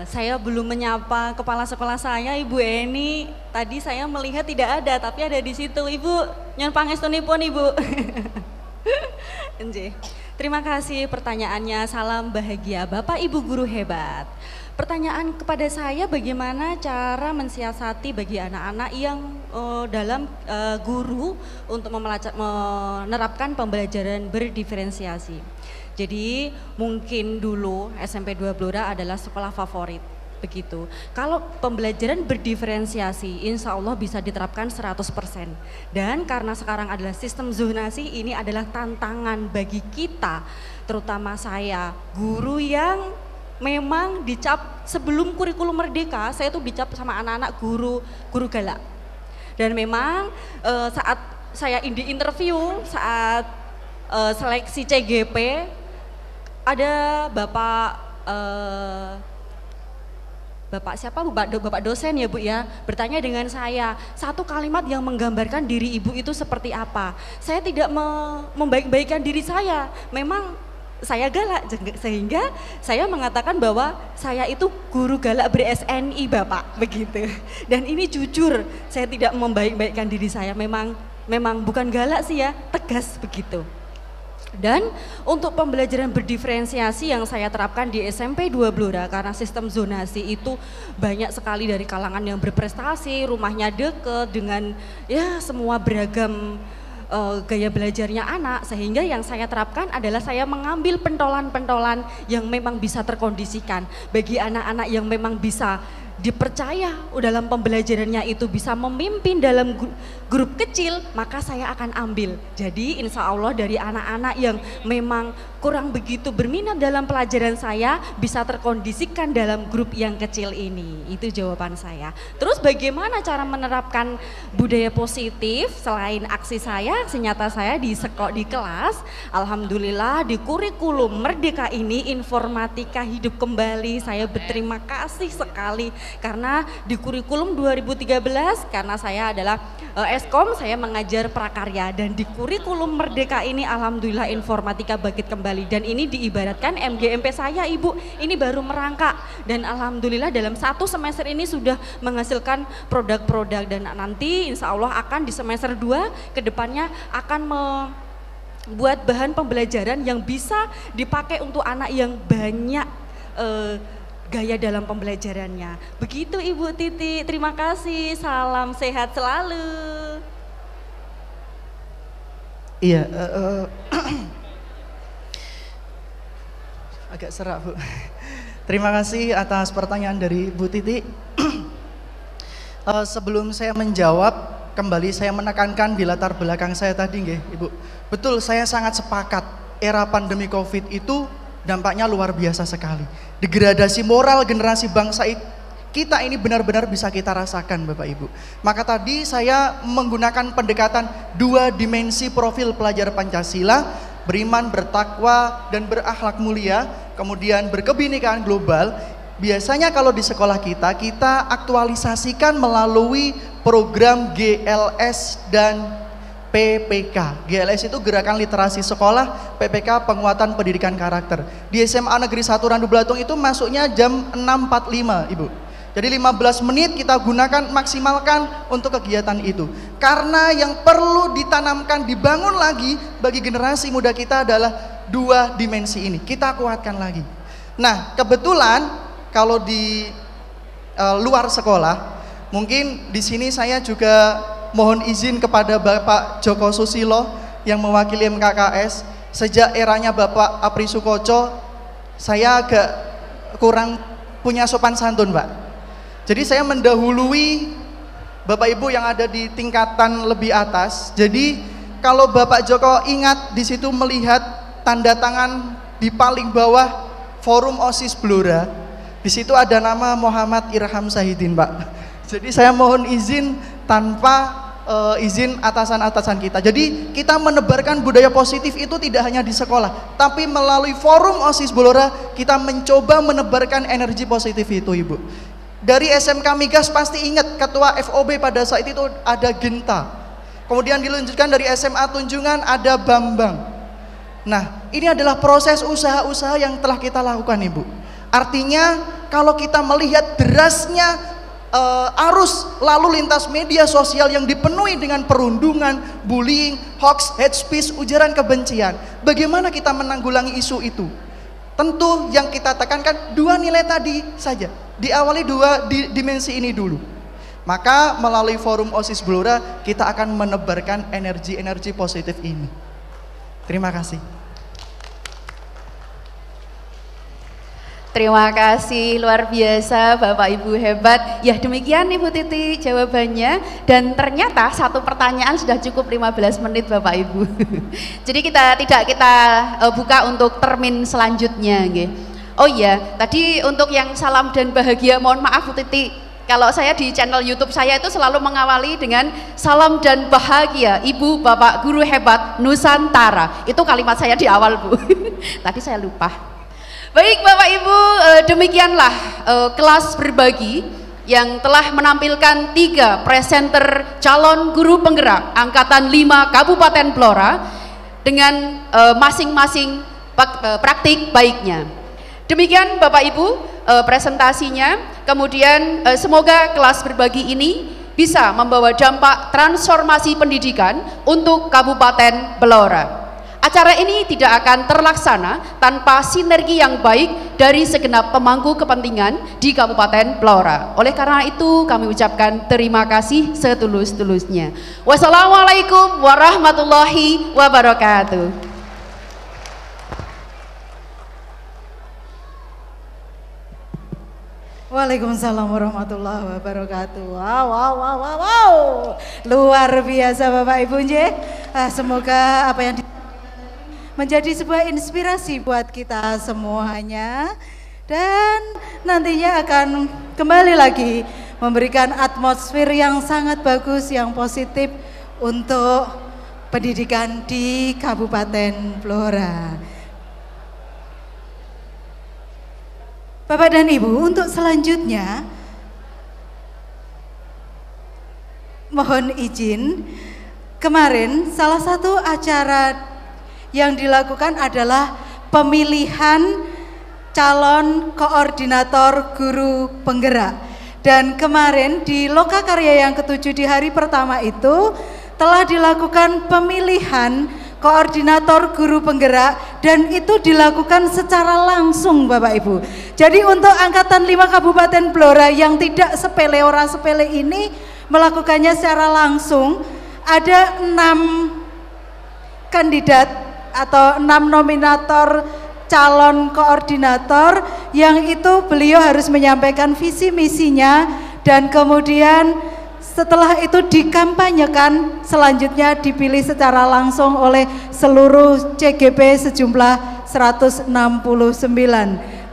Saya belum menyapa kepala sekolah saya, Ibu Eni. Tadi saya melihat tidak ada, tapi ada di situ. Ibu, nyon pangestunipun Ibu. Terima kasih pertanyaannya. Salam bahagia Bapak Ibu guru hebat. Pertanyaan kepada saya, bagaimana cara mensiasati bagi anak-anak yang dalam guru untuk menerapkan pembelajaran berdiferensiasi. Jadi mungkin dulu SMP 2 Blora adalah sekolah favorit, begitu. Kalau pembelajaran berdiferensiasi insya Allah bisa diterapkan 100%. Dan karena sekarang adalah sistem zonasi, ini adalah tantangan bagi kita, terutama saya, guru yang memang dicap sebelum kurikulum merdeka, saya tuh dicap sama anak-anak guru galak. Dan memang saat saya di interview, saat seleksi CGP, ada Bapak siapa Bu? Bapak dosen ya Bu ya, bertanya dengan saya, satu kalimat yang menggambarkan diri Ibu itu seperti apa. Saya tidak membaik-baikkan diri saya, memang saya galak, sehingga saya mengatakan bahwa saya itu guru galak ber-SNI Bapak, begitu. Dan ini jujur, saya tidak membaik-baikkan diri saya, memang bukan galak sih ya, tegas begitu. Dan untuk pembelajaran berdiferensiasi yang saya terapkan di SMP 2 Blora, karena sistem zonasi itu banyak sekali dari kalangan yang berprestasi, rumahnya deket dengan ya semua beragam gaya belajarnya anak, sehingga yang saya terapkan adalah saya mengambil pentolan-pentolan yang memang bisa terkondisikan bagi anak-anak yang memang bisa dipercaya dalam pembelajarannya itu bisa memimpin dalam grup kecil, maka saya akan ambil. Jadi insya Allah dari anak-anak yang memang kurang begitu berminat dalam pelajaran saya bisa terkondisikan dalam grup yang kecil ini. Itu jawaban saya. Terus bagaimana cara menerapkan budaya positif selain aksi nyata saya di kelas? Alhamdulillah di kurikulum Merdeka ini informatika hidup kembali. Saya berterima kasih sekali karena di kurikulum 2013, karena saya adalah Eskom, saya mengajar prakarya, dan di kurikulum Merdeka ini alhamdulillah informatika bangkit kembali, dan ini diibaratkan MGMP saya Ibu, ini baru merangkak, dan alhamdulillah dalam 1 semester ini sudah menghasilkan produk-produk, dan nanti insya Allah akan di semester 2 kedepannya akan membuat bahan pembelajaran yang bisa dipakai untuk anak yang banyak gaya dalam pembelajarannya. Begitu Ibu Titi, terima kasih, salam sehat selalu. Iya, agak serak Bu. Terima kasih atas pertanyaan dari Bu Titi. Sebelum saya menjawab, kembali saya menekankan di latar belakang saya tadi nggih, Ibu. Betul, saya sangat sepakat, era pandemi Covid itu dampaknya luar biasa sekali. Degradasi moral generasi bangsa kita ini benar-benar bisa kita rasakan Bapak Ibu. Maka tadi saya menggunakan pendekatan 2 dimensi profil pelajar Pancasila, beriman, bertakwa, dan berakhlak mulia, kemudian berkebinekaan global. Biasanya kalau di sekolah kita aktualisasikan melalui program GLS dan PPK. GLS itu Gerakan Literasi Sekolah, PPK Penguatan Pendidikan Karakter. Di SMA Negeri 1 Randu Belatung itu masuknya jam 6.45 Ibu. Jadi 15 menit kita gunakan, maksimalkan untuk kegiatan itu. Karena yang perlu ditanamkan, dibangun lagi bagi generasi muda kita adalah 2 dimensi ini. Kita kuatkan lagi. Nah, kebetulan kalau di luar sekolah, mungkin di sini saya juga mohon izin kepada Bapak Joko Susilo yang mewakili MKKS. Sejak eranya Bapak Apri Sukoco, saya agak kurang punya sopan santun Pak. Jadi saya mendahului Bapak Ibu yang ada di tingkatan lebih atas. Jadi kalau Bapak Joko ingat di situ melihat tanda tangan di paling bawah Forum OSIS Blora, di situ ada nama Muhammad Irham Sahidin Pak. Jadi saya mohon izin tanpa izin atasan-atasan kita. Jadi kita menebarkan budaya positif itu tidak hanya di sekolah, tapi melalui forum OSIS Blora kita mencoba menebarkan energi positif itu Ibu. Dari SMK Migas pasti ingat ketua FOB pada saat itu ada Genta. Kemudian dilanjutkan dari SMA Tunjungan ada Bambang. Nah, ini adalah proses usaha-usaha yang telah kita lakukan Ibu. Artinya kalau kita melihat derasnya arus lalu lintas media sosial yang dipenuhi dengan perundungan, bullying, hoax, hate speech, ujaran kebencian, bagaimana kita menanggulangi isu itu? Tentu yang kita tekankan 2 nilai tadi saja, diawali 2 dimensi ini dulu. Maka melalui forum OSIS Blora kita akan menebarkan energi-energi positif ini. Terima kasih. Terima kasih, luar biasa Bapak Ibu hebat. Ya demikian Ibu Titi jawabannya, dan ternyata 1 pertanyaan sudah cukup 15 menit Bapak Ibu. Jadi tidak kita buka untuk termin selanjutnya nggih. Oh iya, tadi untuk yang salam dan bahagia, mohon maaf Bu Titi, kalau saya di channel YouTube saya itu selalu mengawali dengan salam dan bahagia Ibu Bapak Guru Hebat Nusantara. Itu kalimat saya di awal Bu. Tadi saya lupa. Baik Bapak Ibu, demikianlah kelas berbagi yang telah menampilkan 3 presenter calon guru penggerak Angkatan 5 Kabupaten Blora dengan masing-masing praktik baiknya. Demikian Bapak Ibu presentasinya, kemudian semoga kelas berbagi ini bisa membawa dampak transformasi pendidikan untuk Kabupaten Blora. Acara ini tidak akan terlaksana tanpa sinergi yang baik dari segenap pemangku kepentingan di Kabupaten Blora. Oleh karena itu kami ucapkan terima kasih setulus-tulusnya. Wassalamualaikum warahmatullahi wabarakatuh. Waalaikumsalam warahmatullahi wabarakatuh. Wow. Luar biasa Bapak Ibu nggih. Semoga apa yang menjadi sebuah inspirasi buat kita semuanya, dan nantinya akan kembali lagi memberikan atmosfer yang sangat bagus, yang positif untuk pendidikan di Kabupaten Blora. Bapak dan Ibu, untuk selanjutnya mohon izin, kemarin salah satu acara yang dilakukan adalah pemilihan calon koordinator guru penggerak. Dan kemarin di Lokakarya yang ke-7 di hari pertama itu telah dilakukan pemilihan koordinator guru penggerak, dan itu dilakukan secara langsung Bapak Ibu. Jadi untuk angkatan 5 Kabupaten Blora yang tidak sepele, orang sepele ini melakukannya secara langsung, ada 6 kandidat atau 6 nominator calon koordinator yang itu beliau harus menyampaikan visi misinya, dan kemudian setelah itu dikampanyekan, selanjutnya dipilih secara langsung oleh seluruh CGP sejumlah 169,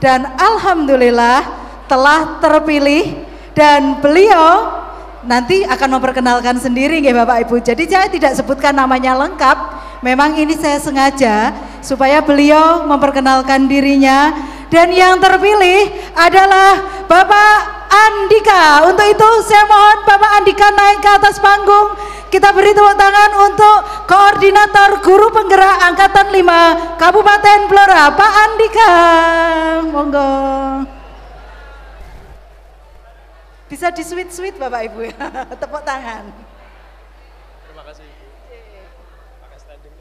dan alhamdulillah telah terpilih, dan beliau nanti akan memperkenalkan sendiri nggih Bapak Ibu. Jadi saya tidak sebutkan namanya lengkap, memang ini saya sengaja supaya beliau memperkenalkan dirinya, dan yang terpilih adalah Bapak Andika. Untuk itu saya mohon Bapak Andika naik ke atas panggung. Kita beri tepuk tangan untuk koordinator guru penggerak angkatan 5 Kabupaten Blora, Pak Andika. Monggo. Bisa di sweet Bapak Ibu ya. Tepuk tangan. Terima kasih. Pakai standing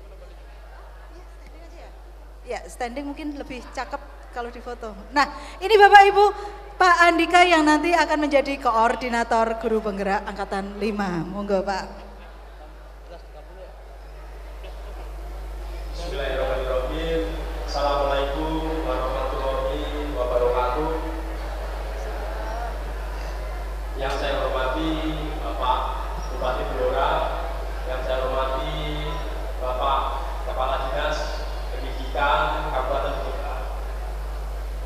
ya, standing mungkin lebih cakep kalau difoto. Nah, ini Bapak Ibu Pak Andika yang nanti akan menjadi koordinator guru penggerak angkatan 5. Monggo Pak. Bismillahirrahmanirrahim. Assalamualaikum warahmatullahi wabarakatuh. Yang saya hormati Bapak Bupati Blora, yang saya hormati Bapak Kepala Dinas Pendidikan Kabupaten Blora,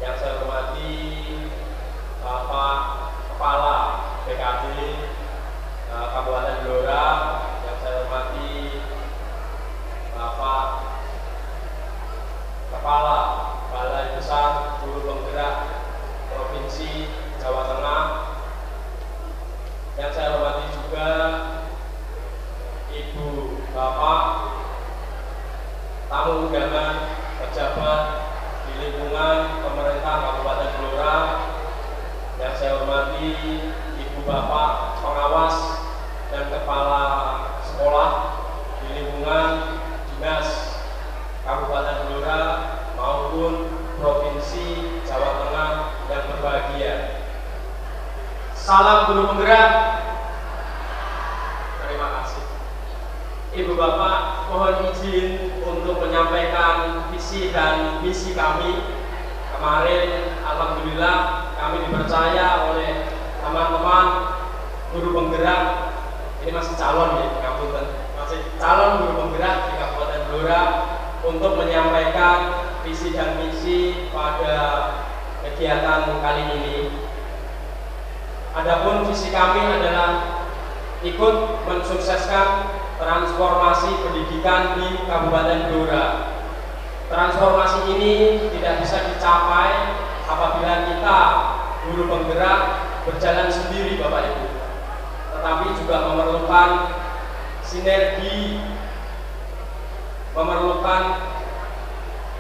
yang saya hormati Bapak Kepala BKD Kabupaten Blora, yang saya hormati Bapak Kepala Balai Besar Guru Penggerak Provinsi Jawa Tengah, yang saya hormati juga Ibu Bapak tamu undangan pejabat di lingkungan pemerintah Kabupaten Blora, yang saya hormati Ibu Bapak pengawas dan kepala sekolah di lingkungan dinas Kabupaten Blora maupun Provinsi Jawa Tengah yang berbahagia. Salam guru penggerak. Terima kasih. Ibu Bapak, mohon izin untuk menyampaikan visi dan misi kami. Kemarin alhamdulillah kami dipercaya oleh teman-teman guru penggerak, ini masih calon ya, masih calon guru penggerak di Kabupaten Blora untuk menyampaikan visi dan misi pada kegiatan kali ini. Adapun visi kami adalah ikut mensukseskan transformasi pendidikan di Kabupaten Blora. Transformasi ini tidak bisa dicapai apabila kita guru penggerak berjalan sendiri Bapak Ibu, tetapi juga memerlukan sinergi, memerlukan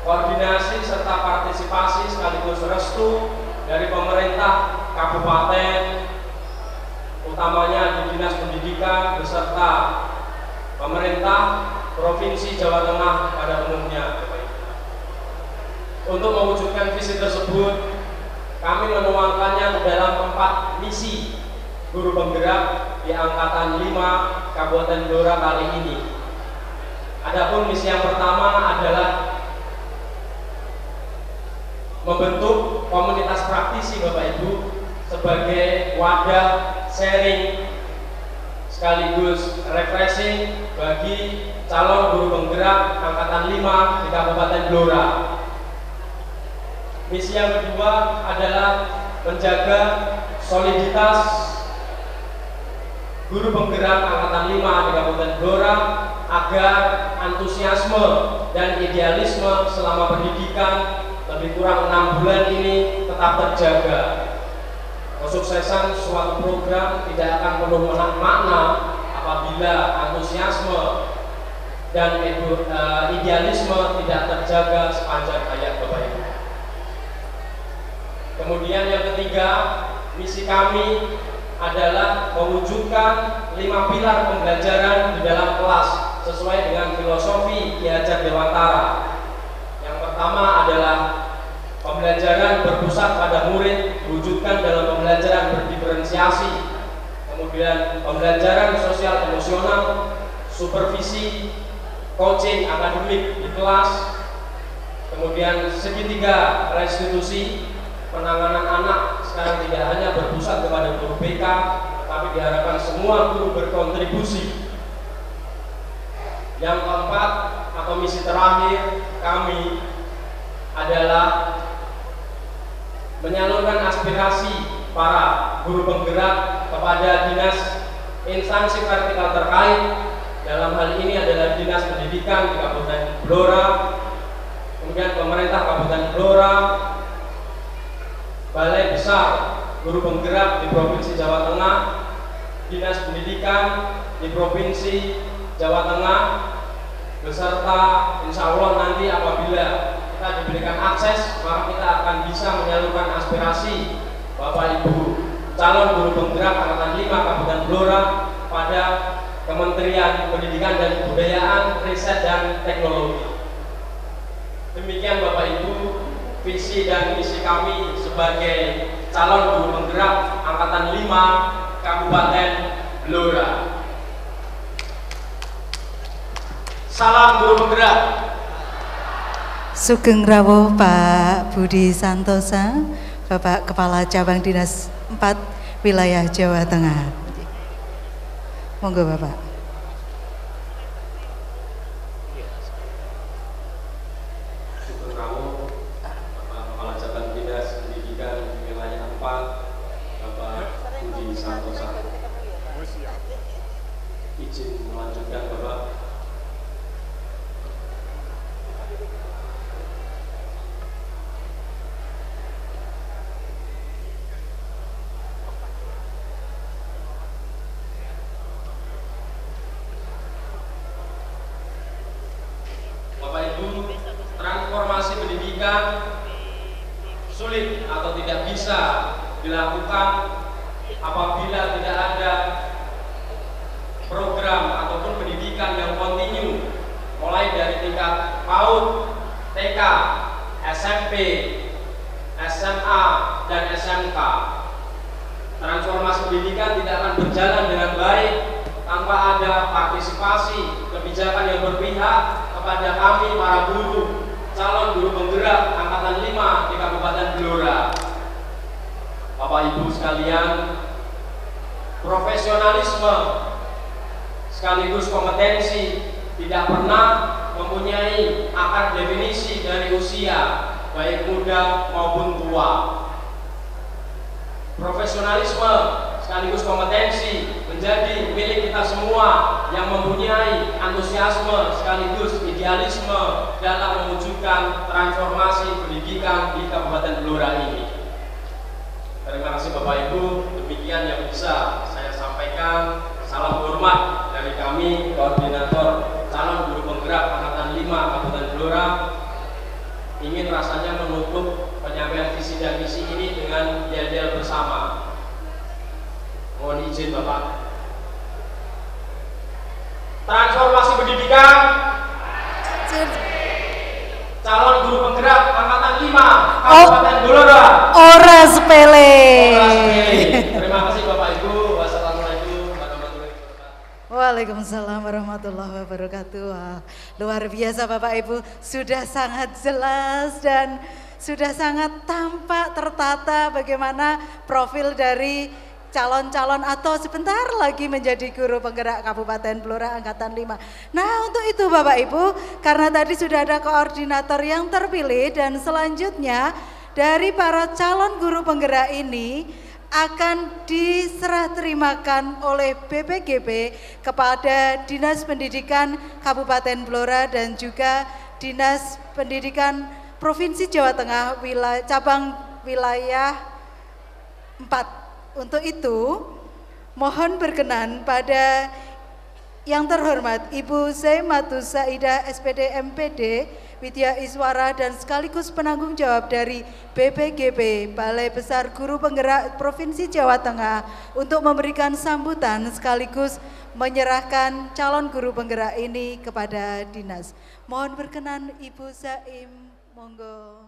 koordinasi serta partisipasi sekaligus restu dari pemerintah kabupaten, utamanya di Dinas Pendidikan beserta pemerintah Provinsi Jawa Tengah pada umumnya. Untuk mewujudkan visi tersebut, kami menuangkannya ke dalam 4 misi guru penggerak di angkatan 5 Kabupaten Blora kali ini. Adapun misi yang pertama adalah membentuk komunitas praktisi Bapak Ibu sebagai wadah sharing sekaligus refreshing bagi calon guru penggerak angkatan 5 di Kabupaten Blora. Misi yang kedua adalah menjaga soliditas guru penggerak angkatan 5 di Kabupaten Blora agar antusiasme dan idealisme selama pendidikan lebih kurang 6 bulan ini tetap terjaga. Kesuksesan suatu program tidak akan penuh makna apabila antusiasme dan idealisme tidak terjaga sepanjang hayat Bapak Ibu. Kemudian yang ketiga, misi kami adalah mewujudkan 5 pilar pembelajaran di dalam kelas sesuai dengan filosofi Ki Hajar Dewantara. Yang pertama adalah pembelajaran berpusat pada murid diwujudkan dalam pembelajaran berdiferensiasi. Kemudian pembelajaran sosial emosional, supervisi, coaching akademik di kelas. Kemudian segitiga restitusi, penanganan anak sekarang tidak hanya berpusat kepada guru BK, tapi diharapkan semua guru berkontribusi. Yang keempat atau misi terakhir kami adalah menyalurkan aspirasi para guru penggerak kepada dinas instansi vertikal terkait. Dalam hal ini adalah Dinas Pendidikan di Kabupaten Blora, kemudian pemerintah Kabupaten Blora, Balai Besar Guru Penggerak di Provinsi Jawa Tengah, Dinas Pendidikan di Provinsi Jawa Tengah, beserta insya Allah nanti apabila kita diberikan akses, maka kita akan bisa menyalurkan aspirasi Bapak Ibu calon guru penggerak angkatan 5 Kabupaten Blora pada Kementerian Pendidikan dan Kebudayaan, Riset dan Teknologi. Demikian Bapak Ibu visi dan misi kami sebagai calon guru penggerak angkatan 5 Kabupaten Blora. Salam guru penggerak. Sugeng rawuh Pak Budi Santosa, Bapak Kepala Cabang Dinas 4 Wilayah Jawa Tengah. Monggo Bapak. Sugeng rawuh Bapak Kepala Cabang Dinas Pendidikan Wilayah 4 Bapak Budi Santosa. Izin melanjutkan Bapak. Transformasi pendidikan sulit atau tidak bisa dilakukan apabila tidak ada program ataupun pendidikan yang kontinu mulai dari tingkat PAUD, TK, SMP, SMA, dan SMK. Transformasi pendidikan tidak akan berjalan dengan baik tanpa ada partisipasi kebijakan yang berpihak kepada kami para guru, calon guru penggerak angkatan 5 di Kabupaten Blora. Bapak Ibu sekalian, profesionalisme sekaligus kompetensi tidak pernah mempunyai akar definisi dari usia, baik muda maupun tua. Profesionalisme sekaligus kompetensi menjadi milik kita semua yang mempunyai antusiasme sekaligus idealisme dalam mewujudkan transformasi pendidikan di Kabupaten Blora ini. Terima kasih Bapak Ibu, demikian yang bisa saya sampaikan. Salam hormat dari kami, Koordinator Calon Guru Penggerak Angkatan 5 Kabupaten Blora. transformasi pendidikan, calon guru penggerak angkatan 5 Kabupaten Blora. Ora sepele. Terima kasih Bapak Ibu. Wassalamualaikum warahmatullahi wabarakatuh. Waalaikumsalam warahmatullahi wabarakatuh. Wah, luar biasa Bapak Ibu, sudah sangat jelas dan sudah sangat tampak tertata bagaimana profil dari calon-calon atau sebentar lagi menjadi guru penggerak Kabupaten Blora Angkatan 5. Nah untuk itu Bapak Ibu, karena tadi sudah ada koordinator yang terpilih dan selanjutnya dari para calon guru penggerak ini akan diserah terimakan oleh BPGB kepada Dinas Pendidikan Kabupaten Blora dan juga Dinas Pendidikan Provinsi Jawa Tengah cabang wilayah 4. Untuk itu, mohon berkenan pada yang terhormat Ibu Zaimatus Saidah SPD MPD Widya Iswara dan sekaligus penanggung jawab dari BPGB Balai Besar Guru Penggerak Provinsi Jawa Tengah untuk memberikan sambutan sekaligus menyerahkan calon guru penggerak ini kepada dinas. Mohon berkenan Ibu Zaim, monggo.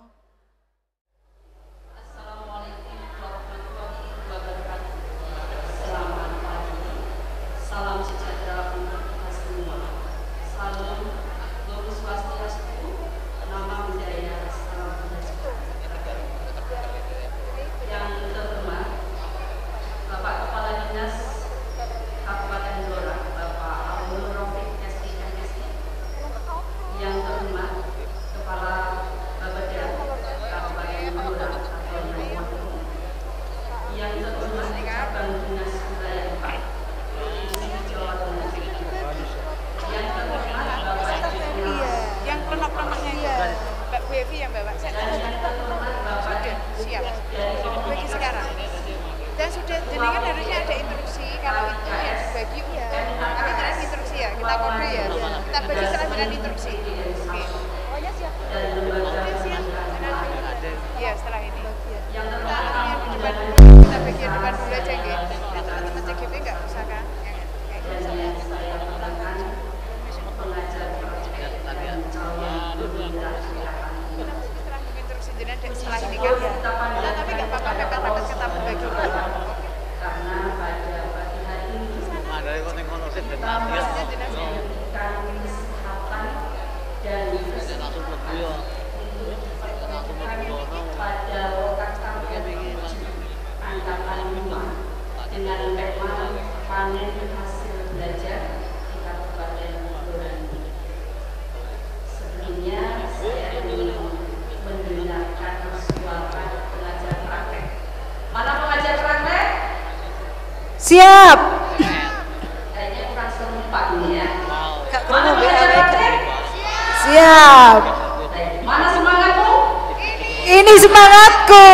Salam sejahtera untuk kita semua. Salam Om Swastiastu, Namo Buddhaya, salam kebajikan. Yang terhormat Bapak Kepala Dinas Kabupaten Blora, Bapak Abdul Rafiq SPKSI. Yang terhormat Kepala Bapeda Kabupaten Blora atau yang terhormat cabang dinas wilayah 4. Yang pelenok-pelenoknya itu Mbak Bu Evi yang bawa saya sudah siap bagi sekarang dan sudah jenengan harusnya ada instruksi kalau itu yang dibagi kami terus instruksi ya kita kode ya kita bagi setelah dengan instruksi pokoknya siap iya setelah ini yang di depan dulu kita bagian depan dulu aja ya teman-teman CGP nggak usah kan setelah ini kan nah, tapi nggak apa-apa mepet-mepet kita berbagi karena pada pagi hari ini ada yang konten-konten kesehatan dan pada lokasi angkatan 5 dengan tema panen hasil belajar di Kabupaten Blora. Sebelumnya saya ingin mendengarkan suara pengajar praktek. Mana pengajar praktek? Siap. Kayaknya kurang serempak ini ya. Mana pengajar praktek? Siap. Mana semangatmu? Ini semangatku.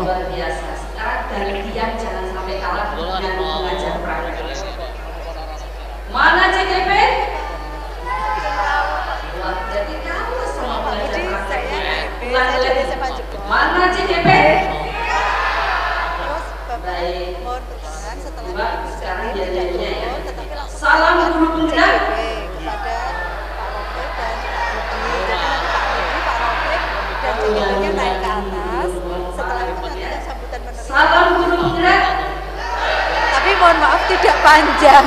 Luar biasa. Sekarang gantian jangan sampai kalah dengan pengajar praktek. Mana CGP? Wah, jadi kamu sama pengajar praktek. Mana CGP? Baik. Mbak, sekarang biasanya ya. Salam guru penggerak. Jempolnya naik ke atas, setelah itu nanti ada sambutan menerima. Salam guru penggerak. Tapi mohon maaf tidak panjang.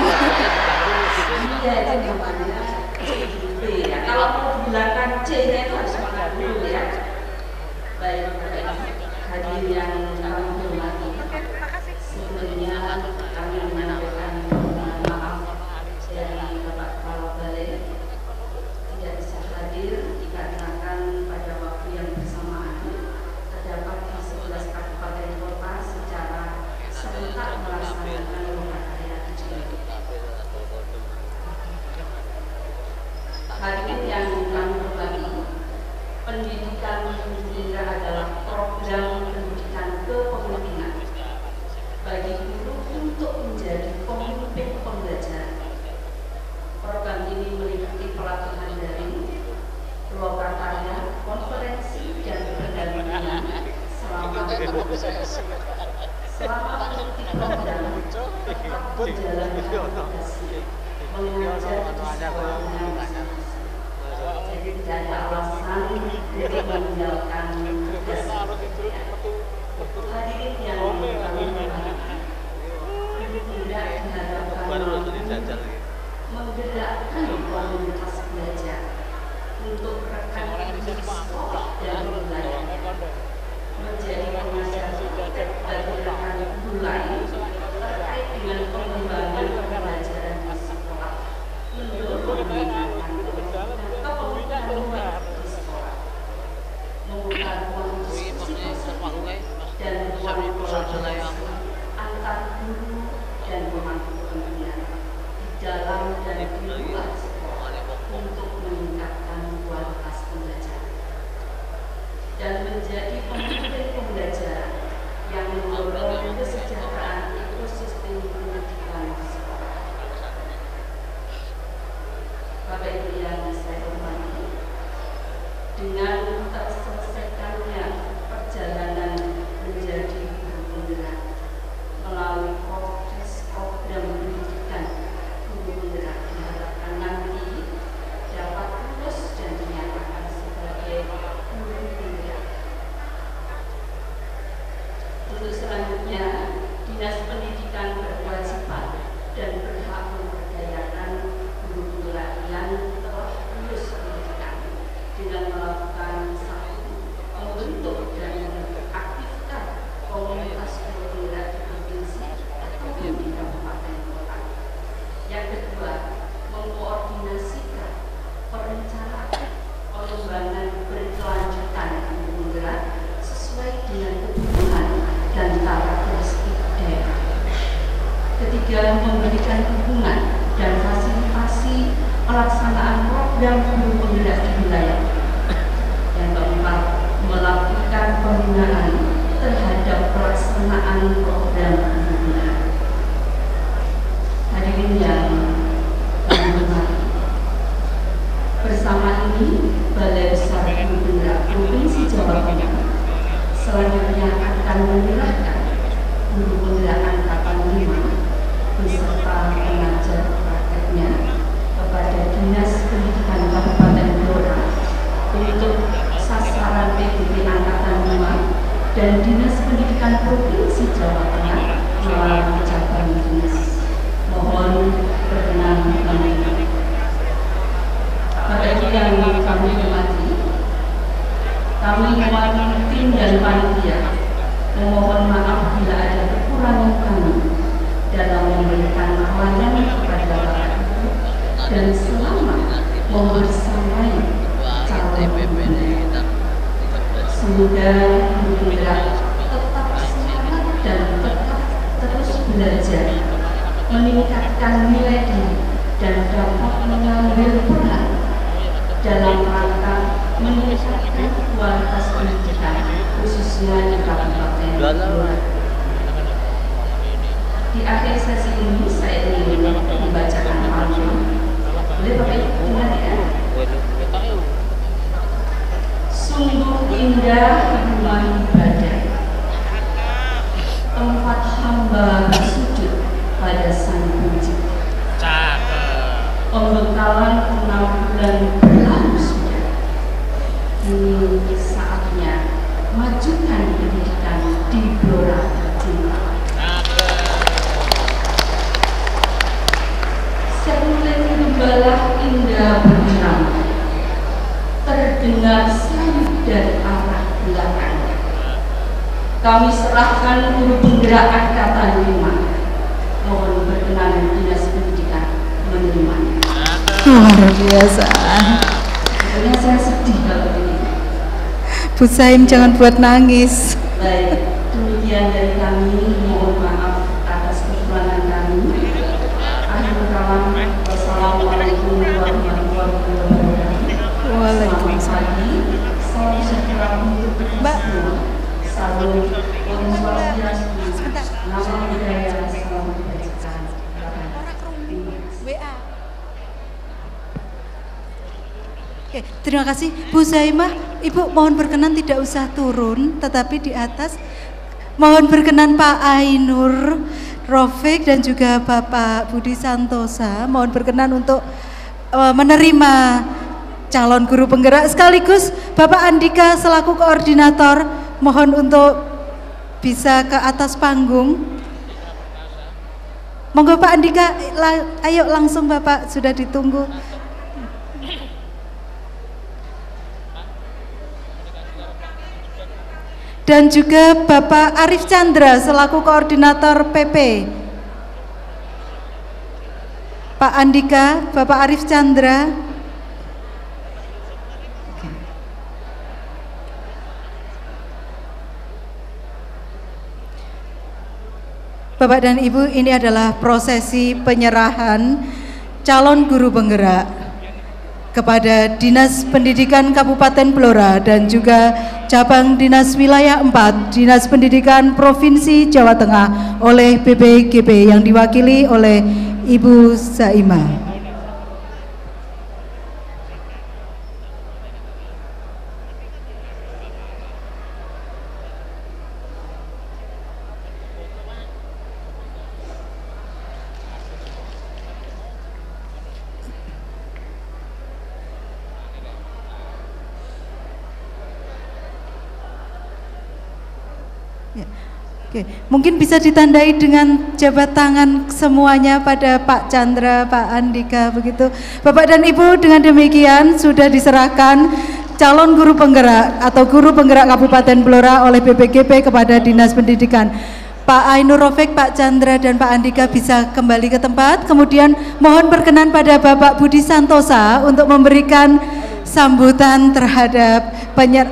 Iya, kalau mau bilangkan C-nya itu harus semangat dulu ya. Baik, hadir yang kami hormati. Sebelumnya kami menyampaikan maaf dari Bapak Kepala Balai tidak bisa hadir dikarenakan pada waktu yang bersamaan terdapat di 11 kabupaten kota secara serentak melaksanakan lokakarya kecil. Hadirin yang kami hormati, pendidikan Indra adalah program pendidikan ke belajar di sekolah dengan ikhlas. Jadi tidak ada alasan untuk meninggalkan tugas. Hadirin yang kami hormati, tidak diharapkan menggerakkan komunitas belajar untuk rekan di sekolah dan wilayah, menjadi pengajar bagi rekan mulai terkait dengan pengembangan pembelajaran di sekolah, mendorong meningkatkan kepemimpinan di sekolah, membuka ruang diskusi dan ruang kolaborasi antar guru dan pemangku kepentingan di dalam dan di luar sekolah untuk meningkatkan kualitas pembelajaran dan menjadi pemimpin pembelajaran yang mendorong kesejahteraan ekosistem pendidikan di sekolah. Bapak Ibu yang saya hormati, dengan terselesaikannya perjalanan menjadi guru penggerak melalui program pendidikan guru penggerak, diharapkan nanti dapat lulus dan dinyatakan sebagai guru penggerak. Untuk selanjutnya, Dinas Pendidikan berkewajiban dan berhak memberdayakan guru penggerak yang telah lulus pendidikan dengan melakukan satu, membentuk dan mengaktifkan komunitas guru penggerak di provinsi ataupun di kabupaten kota. Yang kedua, mengkoordinasikan perencanaan pengembangan berkelanjutan guru penggerak sesuai dengan kebutuhan dan karakteristik daerah. Ketiga, memberikan dukungan dan fasilitasi pelaksanaan program guru penggerak di wilayah. Yang keempat, melakukan pembinaan terhadap pelaksanaan program guru penggerak. Hadirin yang kami hormati, bersama ini Balai Besar Guru Penggerak Provinsi Jawa Tengah selanjutnya akan menyerahkan guru penggerak angkatan 5 beserta pengajar prakteknya kepada Dinas Pendidikan Kabupaten Blora untuk sasaran PDP angkatan 5 dan Dinas Pendidikan Provinsi Jawa Tengah melalui cabang dinas. Mohon berkenan mendengar. Bapak Ibu yang kami hormati, kami mewakili tim dan panitia memohon maaf bila ada kekurangan kami dalam memberikan pelayanan kepada Bapak Ibu dan selama membersamai calon penggerak. Semoga guru penggerak tetap semangat dan tetap terus belajar, meningkatkan nilai diri dan dapat mengambil peran dalam rangka meningkatkan kualitas pendidikan khususnya di Kabupaten Blora. Di akhir sesi ini saya ingin membacakan pantun. Boleh Bapak Ibu dengar ya? Sungguh indah rumah ibadah, tempat hamba bersujud pada Sang Pencipta. Pembekalan 6 bulan berlalu sudah. Ini saatnya majukan pendidikan di Blora tercinta. Seruling gembala indah berirama, terdengar sayup dari arah belakang. Kami serahkan guru penggerak angkatan 5. Mohon berkenan Dinas Pendidikan menerimanya. Luar biasa. Sebenarnya saya sedih kalau ini. Bu Saim jangan buat nangis. Baik, demikian dari kami. Mohon maaf atas kekurangan kami. Akhir kalam, wassalamualaikum warahmatullahi wabarakatuh. Waalaikumsalam. Salam sejahtera untuk kita semua. Salam Om Swastiastu. Nama budaya, salam kebajikan. WA. Oke, terima kasih Bu Zaimah. Ibu mohon berkenan tidak usah turun, tetapi di atas mohon berkenan Pak Ainur Rofik dan juga Bapak Budi Santosa mohon berkenan untuk menerima calon guru penggerak, sekaligus Bapak Andika selaku koordinator mohon untuk bisa ke atas panggung. Monggo Pak Andika, ayo langsung Bapak, sudah ditunggu. Dan juga Bapak Arif Chandra selaku koordinator PP. Pak Andika, Bapak Arif Chandra. Bapak dan Ibu, ini adalah prosesi penyerahan calon guru penggerak kepada Dinas Pendidikan Kabupaten Blora dan juga Cabang Dinas Wilayah 4 Dinas Pendidikan Provinsi Jawa Tengah oleh BPGP yang diwakili oleh Ibu Saima. Oke, mungkin bisa ditandai dengan jabat tangan semuanya pada Pak Chandra, Pak Andika, begitu. Bapak dan Ibu, dengan demikian sudah diserahkan calon guru penggerak atau guru penggerak Kabupaten Blora oleh BPGP kepada Dinas Pendidikan. Pak Ainur Rofik, Pak Chandra, dan Pak Andika bisa kembali ke tempat. Kemudian mohon berkenan pada Bapak Budi Santosa untuk memberikan sambutan terhadap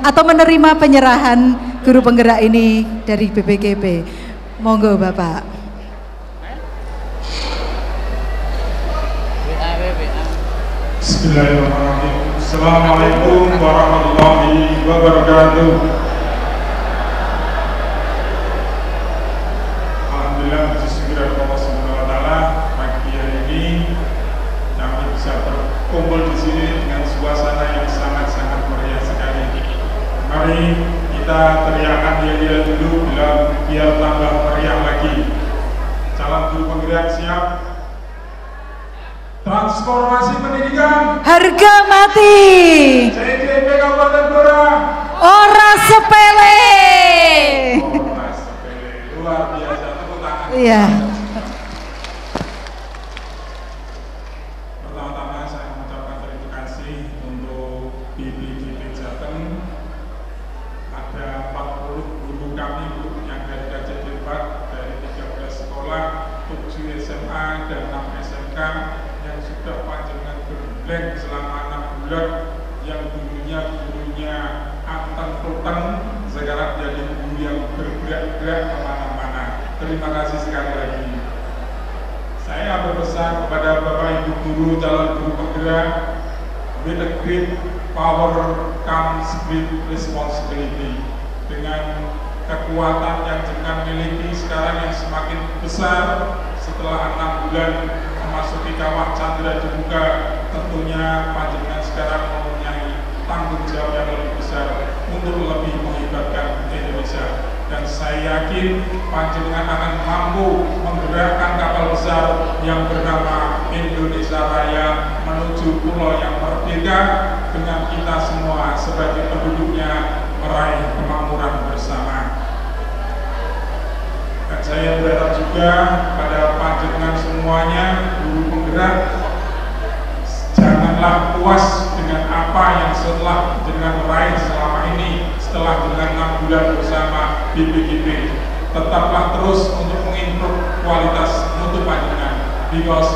atau menerima penyerahan guru penggerak ini dari BPGP. Monggo Bapak. Bismillahirrahmanirrahim. Assalamualaikum warahmatullahi wabarakatuh. Alhamdulillah, bersyukur Allah Subhanahu wa taala, pagi hari ini kami bisa berkumpul di sini dengan suasana yang sangat-sangat meriah sekali. Mari kita teriakan dia dulu biar tambah meriah lagi. Calon guru penggerak siap. Transformasi pendidikan harga mati. CGP Kabupaten Blora ora sepele. Ora sepele, luar biasa, tepuk tangan. Iya. Pertama-tama saya mengucapkan terima kasih untuk BPGP Jateng. Ada 40 guru kami yang dari KJD 4 dari 13 sekolah, 7 SMA dan 6 SMK yang sudah panjenengan berbleng selama 6 bulan, yang dulunya gurunya anteng-tuteng, sekarang jadi guru yang bergerak-gerak kemana-mana. Terima kasih sekali lagi. Saya berpesan kepada Bapak Ibu guru, calon guru penggerak, with a great power comes with responsibility. Dengan kekuatan yang jenengan miliki sekarang yang semakin besar setelah 6 bulan memasuki kawah Chandra dibuka, tentunya panjenengan sekarang mempunyai tanggung jawab yang lebih besar untuk lebih menghebatkan Indonesia. Dan saya yakin panjenengan akan mampu menggerakkan kapal besar yang bernama Indonesia Raya menuju pulau yang merdeka dengan kita semua sebagai penduduknya meraih kemakmuran bersama. Dan saya berharap juga pada panjenengan semuanya, guru penggerak, janganlah puas dengan apa yang setelah jenengan meraih selama ini, setelah dengan 6 bulan bersama BPGP. Tetaplah terus untuk mengimprove kualitas mutu panjenengan, because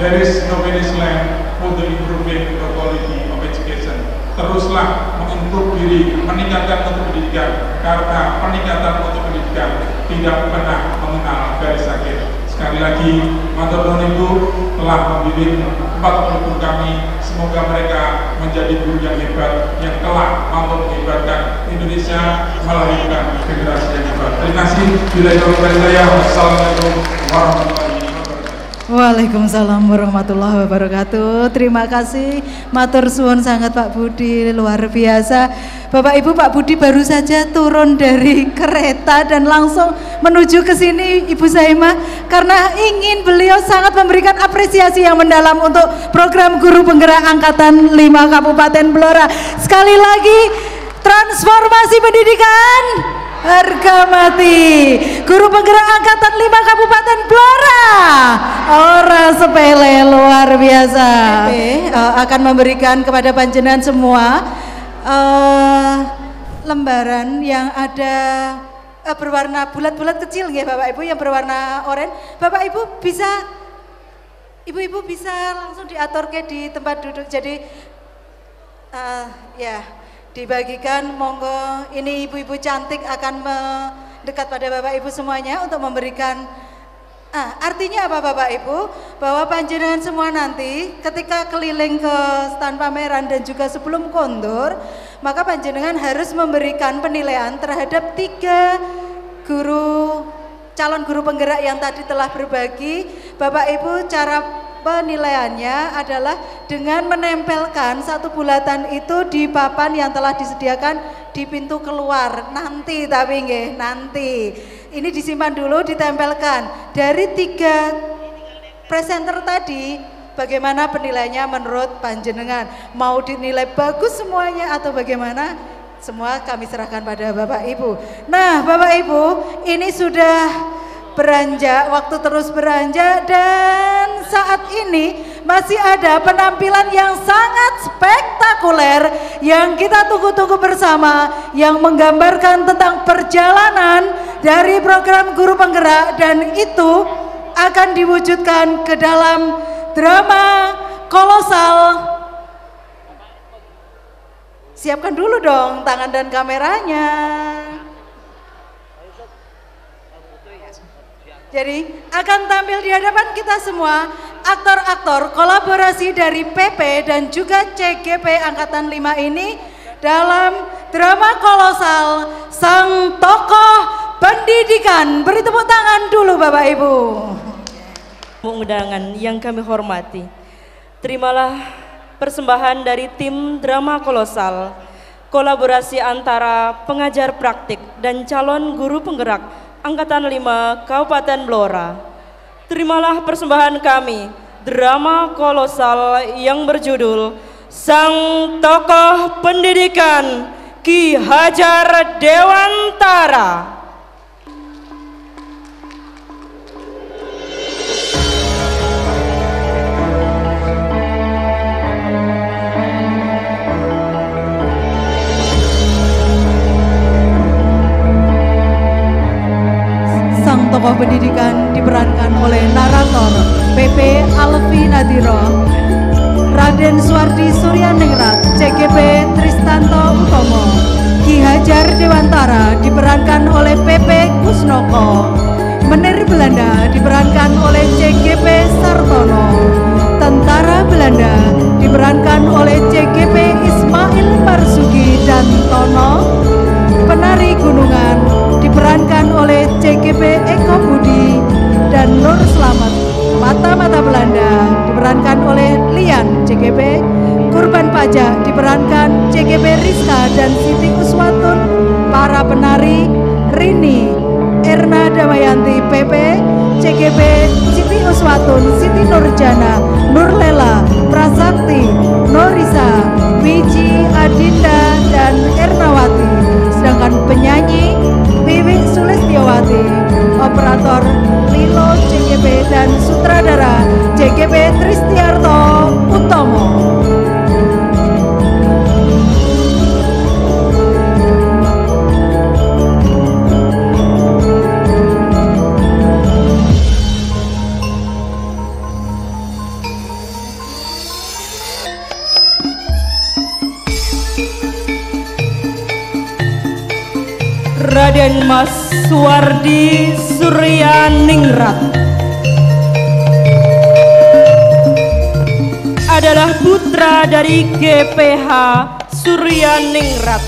there is no finish line for the improving the quality of education. Teruslah mengimprove diri, meningkatkan mutu pendidikan, karena peningkatan mutu pendidikan tidak pernah mengenal garis akhir. Sekali lagi, matur nuwun Ibu telah membimbing 40 guru kami. Semoga mereka menjadi guru yang hebat, yang kelak mampu menghebatkan Indonesia, melahirkan generasi yang hebat. Terima kasih. Bila saya, wassalamualaikum warahmatullahi wabarakatuh. Waalaikumsalam warahmatullahi wabarakatuh. Terima kasih, matur suwun sangat Pak Budi, luar biasa. Bapak Ibu, Pak Budi baru saja turun dari kereta dan langsung menuju ke sini Ibu Saimah karena ingin beliau sangat memberikan apresiasi yang mendalam untuk program Guru Penggerak Angkatan 5 Kabupaten Blora. Sekali lagi, transformasi pendidikan harga mati. Guru Penggerak Angkatan 5 Kabupaten Blora. Ora sepele, luar biasa. Akan memberikan kepada panjenengan semua lembaran yang ada berwarna bulat-bulat kecil ya Bapak Ibu, yang berwarna oranye. Bapak Ibu bisa, Ibu-ibu bisa langsung diatur ke di tempat duduk. Jadi ya dibagikan, monggo. Ini ibu-ibu cantik akan mendekat pada Bapak Ibu semuanya untuk memberikan artinya apa Bapak Ibu? Bahwa panjenengan semua nanti ketika keliling ke stand pameran dan juga sebelum kondur, maka panjenengan harus memberikan penilaian terhadap 3 calon guru penggerak yang tadi telah berbagi. Bapak Ibu, cara penilaiannya adalah dengan menempelkan satu bulatan itu di papan yang telah disediakan di pintu keluar nanti, tapi nggih nanti ini disimpan dulu, ditempelkan. Dari 3 presenter tadi, bagaimana penilaiannya menurut panjenengan? Mau dinilai bagus semuanya atau bagaimana? Semua kami serahkan pada Bapak Ibu. Nah Bapak Ibu, ini sudah beranjak, waktu terus beranjak, dan saat ini masih ada penampilan yang sangat spektakuler yang kita tunggu-tunggu bersama, yang menggambarkan tentang perjalanan dari program Guru Penggerak, dan itu akan diwujudkan ke dalam drama kolosal. Siapkan dulu dong tangan dan kameranya. Jadi akan tampil di hadapan kita semua aktor-aktor kolaborasi dari PP dan juga CGP Angkatan 5 ini dalam drama kolosal Sang Tokoh Pendidikan. Beri tepuk tangan dulu Bapak Ibu. Undangan yang kami hormati, terimalah persembahan dari tim drama kolosal kolaborasi antara pengajar praktik dan calon guru penggerak Angkatan 5 Kabupaten Blora. Terimalah persembahan kami, drama kolosal yang berjudul Sang Tokoh Pendidikan Ki Hajar Dewantara. Tokoh pendidikan diperankan oleh narator PP Alfi Nadiro, Raden Suwardi Suryaningrat, CGP Tristanto Utomo. Ki Hajar Dewantara diperankan oleh PP Kusnoko. Menir Belanda diperankan oleh CGP Sartono. Tentara Belanda diperankan oleh CGP Ismail Marzuki dan Tono. Penari Gunungan diperankan oleh CGP Eko Budi dan Nur Slamet. Mata-mata Belanda diperankan oleh Lian CGP. Kurban Pajak diperankan CGP Rizka dan Siti Uswatun. Para penari Rini Erna Damayanti PP, CGP Siti Uswatun, Siti Nurjana, Nurlela, Prasakti, Norisa, Wiji Adinda dan Ernawati. Sedangkan penyanyi Wiwi Sulistiawati, operator Lilo CGP dan sutradara CGP Tristiarto Utomo. Raden Mas Suwardi Suryaningrat adalah putra dari GPH Suryaningrat.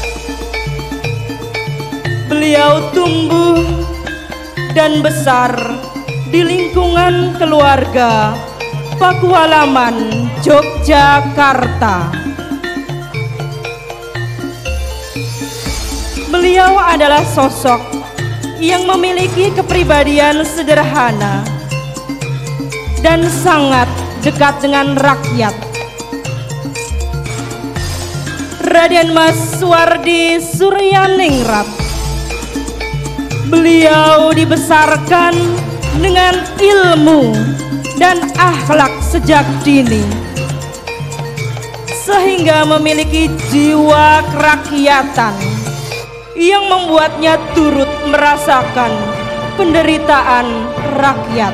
Beliau tumbuh dan besar di lingkungan keluarga Pakualaman, Yogyakarta. Beliau adalah sosok yang memiliki kepribadian sederhana dan sangat dekat dengan rakyat. Raden Mas Suwardi Suryaningrat. Beliau dibesarkan dengan ilmu dan akhlak sejak dini, sehingga memiliki jiwa kerakyatan yang membuatnya turut merasakan penderitaan rakyat.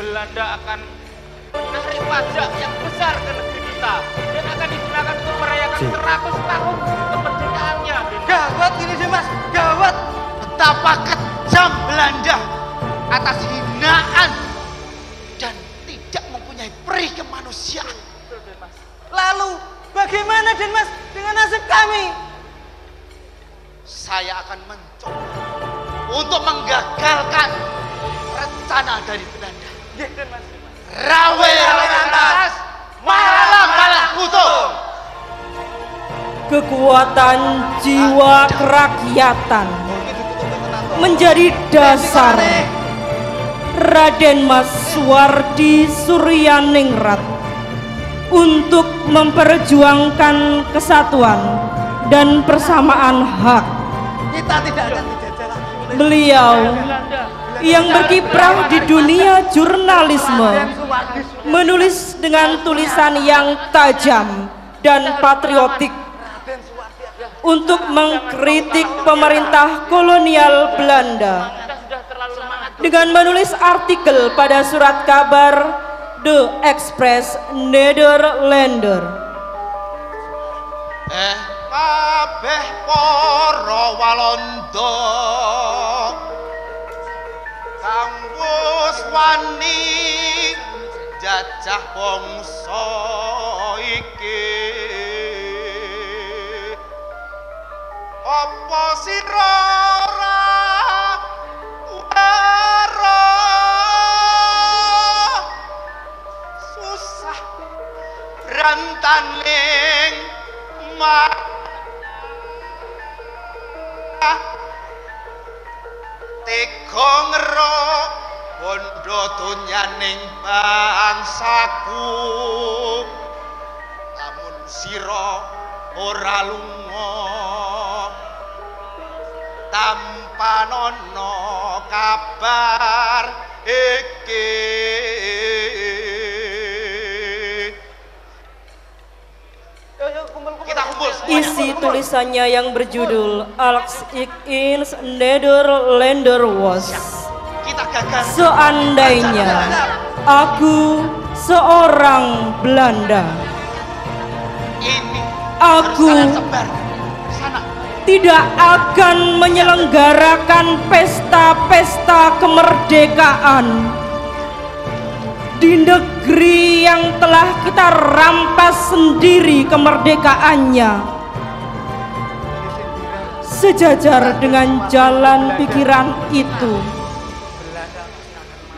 Belanda akan menarik pajak yang besar ke negeri kita dan akan digunakan untuk merayakan 100 tahun kemerdekaannya. Gawat ini sih Mas, gawat. Betapa kejam Belanda atas hinaan dan tidak mempunyai peri kemanusiaan. Lalu bagaimana Mas dengan nasib kami? Saya akan mencoba untuk menggagalkan rencana dari Belanda. Rawe atas, malah kutung. Kekuatan jiwa kerakyatan menjadi dasar Raden Mas Suwardi Suryaningrat untuk memperjuangkan kesatuan dan persamaan hak. Kita tidak akan dijajah lagi. Beliau yang berkiprah di dunia jurnalisme, menulis dengan tulisan yang tajam dan patriotik untuk mengkritik pemerintah kolonial Belanda dengan menulis artikel pada surat kabar De Express Nederlander. Kabeh para Walanda kang wis wani jajah bangsa iki, apa sira ora susah rantaning tega ngerok bondo donyaning bangsaku, lamun sira ora lunga tanpa nono kabar iki. Kita kumpul semuanya. Isi tulisannya yang berjudul Als ik in Nederlander was. Kita gagal. Seandainya aku seorang Belanda, aku tidak akan menyelenggarakan pesta-pesta kemerdekaan di negeri yang telah kita rampas sendiri kemerdekaannya, sejajar dengan jalan pikiran itu.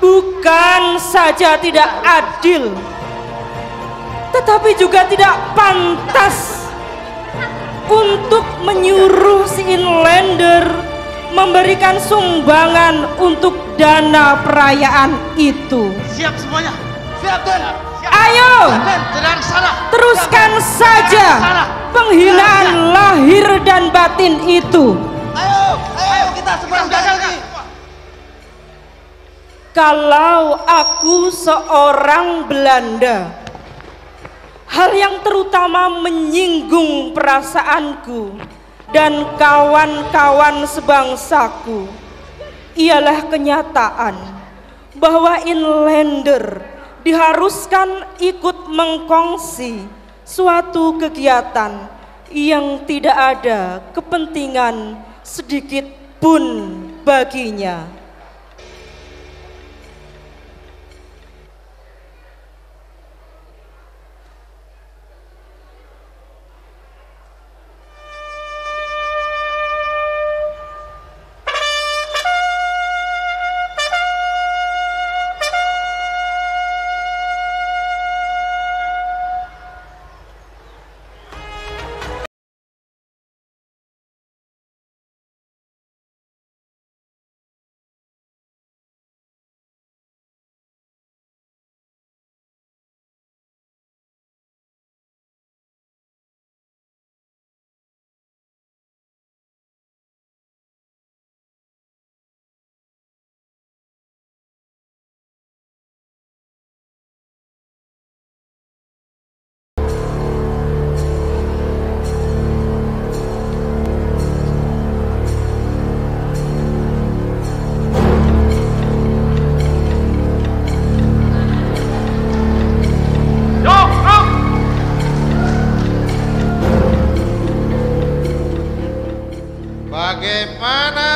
Bukan saja tidak adil, tetapi juga tidak pantas untuk menyuruh si Inlander memberikan sumbangan untuk dana perayaan itu. Siap semuanya. Siap, Don. Ayo, teruskan saja penghinaan lahir dan batin itu. Ayo kita sebarang lagi. Kalau aku seorang Belanda, hal yang terutama menyinggung perasaanku dan kawan-kawan sebangsaku ialah kenyataan bahwa inlander diharuskan ikut mengkongsi suatu kegiatan yang tidak ada kepentingan sedikit pun baginya. Bagaimana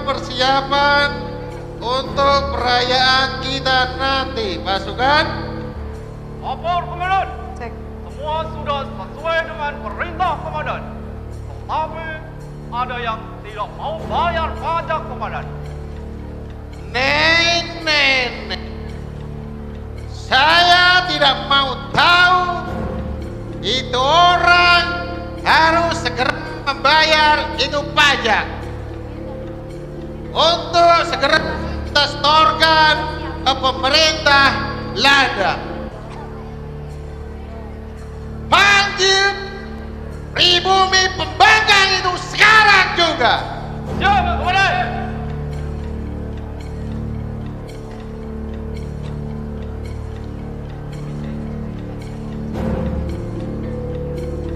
persiapan untuk perayaan kita nanti, pasukan? Lapor komandan. Semua sudah sesuai dengan perintah komandan. Tetapi ada yang tidak mau bayar pajak komandan. Nenek, saya tidak mau tahu. Itu orang harus segera membayar itu pajak untuk segera kita setorkan ke pemerintah ladang. Panggil pribumi pembangkang itu sekarang juga. Siap, komandan.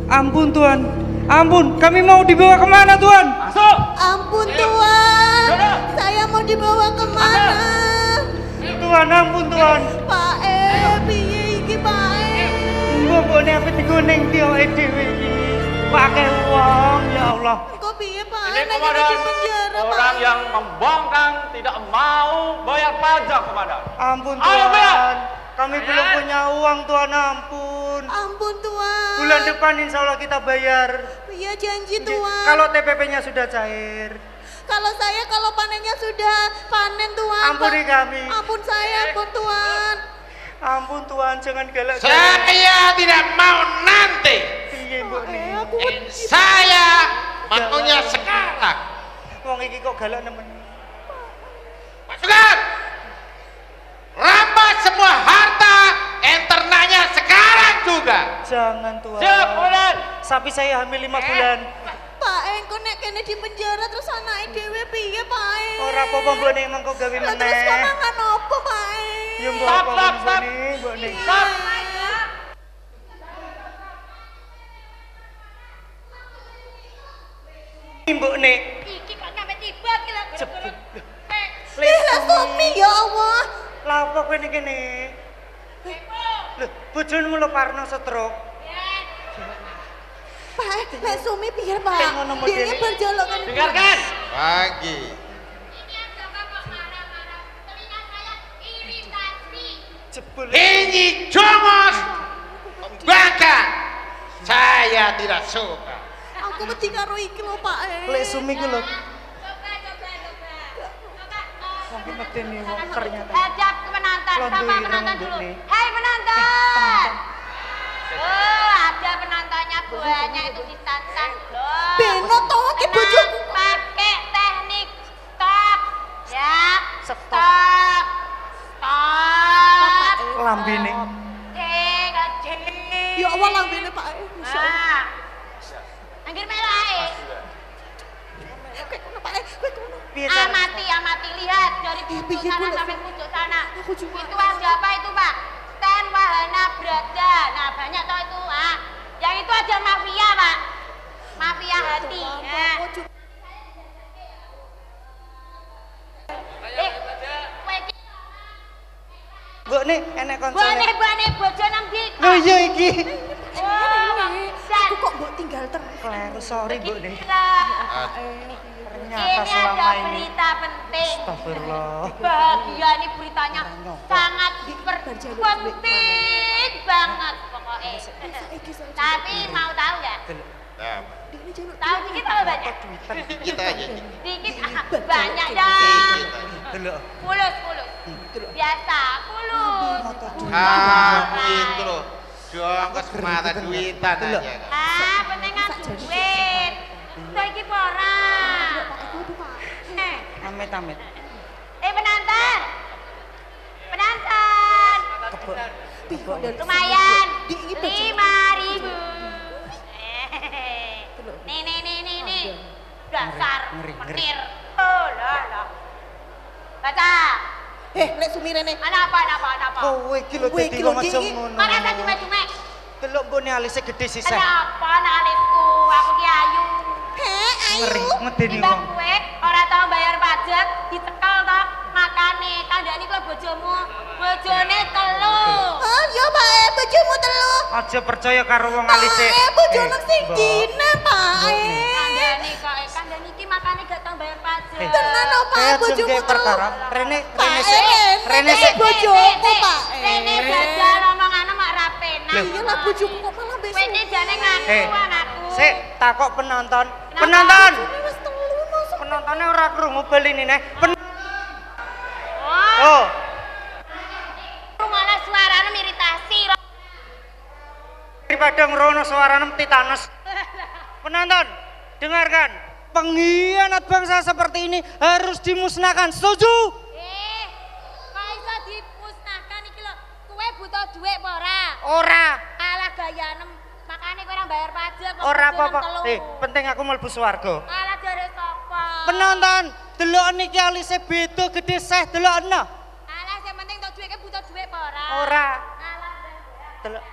Ampun Tuan, ampun, kami mau dibawa kemana Tuan? Masuk. Ampun Tuan, saya mau dibawa kemana? Tuan, ampun Tuan. Pak piye iki Pak Mbok nek dikuning tio dhewe iki. Pakai uang, ya Allah. Kok piye Pak? Ini komandan, orang yang membangkang tidak mau bayar pajak komandan. Ampun Ayo, Tuan, kami belum punya uang Tuan, ampun. Ampun Tuan. Bulan depan insya Allah kita bayar. Iya janji Tuan. Kalau TPP-nya sudah cair. Kalau panennya sudah panen Tuan. Ampuni kami. Ampun saya, ampun Tuan. Ampun Tuan, jangan galak. Saya tidak mau nanti. Saya maunya sekarang. Wong iki kok galak nemen. Pasukan, rampas semua harta internalnya sekarang juga. Jangan Tuan. Siap, komandan. Sapi saya hamil 5 bulan. Pak kok nek kene di penjara terus anake dhewe piye Pak Ora apa-apa mbok nek mengko gawe meneh. Terus kok mangan opo Pak Ya mbok apa mbok nek. Stop. Mbok nek. Iki kok nyampe tiba iki lho. Lah Sofi ya Allah. Lah apa kowe ning kene? Lho, bojomu lho Parno stroke. Pak, Mbak Sumi piye Pak? Dia berjolok kan. Dengarkan. Pagi. Ini jongos membangkang. Saya tidak suka. Aku mesti karo iki lho Pak. Lek Sumi ku lho. Sampai medeni wong ternyata. Ajak penonton sama penonton dulu. Hai penonton. Oh, ada penontonnya banyak itu di stand loh. Beno tau ki bojoku pakai teknik stop. Ya, stop. Stop. Lambene. Ya Allah lambene Pak. Masyaallah. Anggir merah ae. Amati lihat dari ujung sana sampai ujung sana. Itu ada apa itu Pak? Stand Sahana Brada. Nah, banyak toh itu, ah. Yang itu ada mafia, Pak. Mafia hati. Ya. Bu nih enek konsol. Bane bojo nang ndi? Lho iya iki. Aku kok mbok tinggal terus. Kleru, sorry Bu nih. Ini ada berita penting. Astagfirullah. Bahagia ini beritanya sangat penting banget pokoknya. Tapi mau tahu nggak? Tahu dikit apa banyak? Dikit aja. Dikit banyak dah. Fulus. Biasa, fulus. Itu loh. Dong kesempatan duitan aja. Penting kan duit. Saiki ora. Amit. Penantan. Lumayan. 5.000. Nih. Dasar menir. Oh lah. Baca. Lek sumirene. Apa? Kowe iki lho dadi wong aja ngono. Ora tak cuma-cuma. Delok mbone alise gede sisih. Apa nak alisku? Aku ki ayu. Ngeri medeni Timbang wong. kowe ora tau bayar pajak, dicekel to makane. Kandhani kuwi bojomu, bojone telu. Oh, iya Pak, bojomu telu. Aja percaya karo wong alise. Bojomu sing dine, Pak. Kandhani iki makane gak tau bayar pajak. Tenan opo Pak, bojomu telu. Perkara Rene bojoku, Pak. Rene belajar omongan mak ra penak. Iya lah bojoku kok malah besok. Kowe jane ngaku anakku. Sik, takok penonton. Penonton. Penontonnya ora krungu bal ini neh. Oh. Malah suarane iritasi. Daripada ngerono suarane titanus. Penonton, dengarkan. Pengkhianat bangsa seperti ini harus dimusnahkan. Setuju? Kok iso dimusnahkan iki lho? Kowe butuh dhuwit apa ora? Ora. Alah gayanem. Makane kowe ora bayar pajak. Ora apa-apa. Penting aku mlebu swarga. Alah jare sapa? Penonton, delok niki alise beda gede seh delokno. Alah sing penting tok dhuwit butuh dhuwit apa ora? Ora. Alah. Delok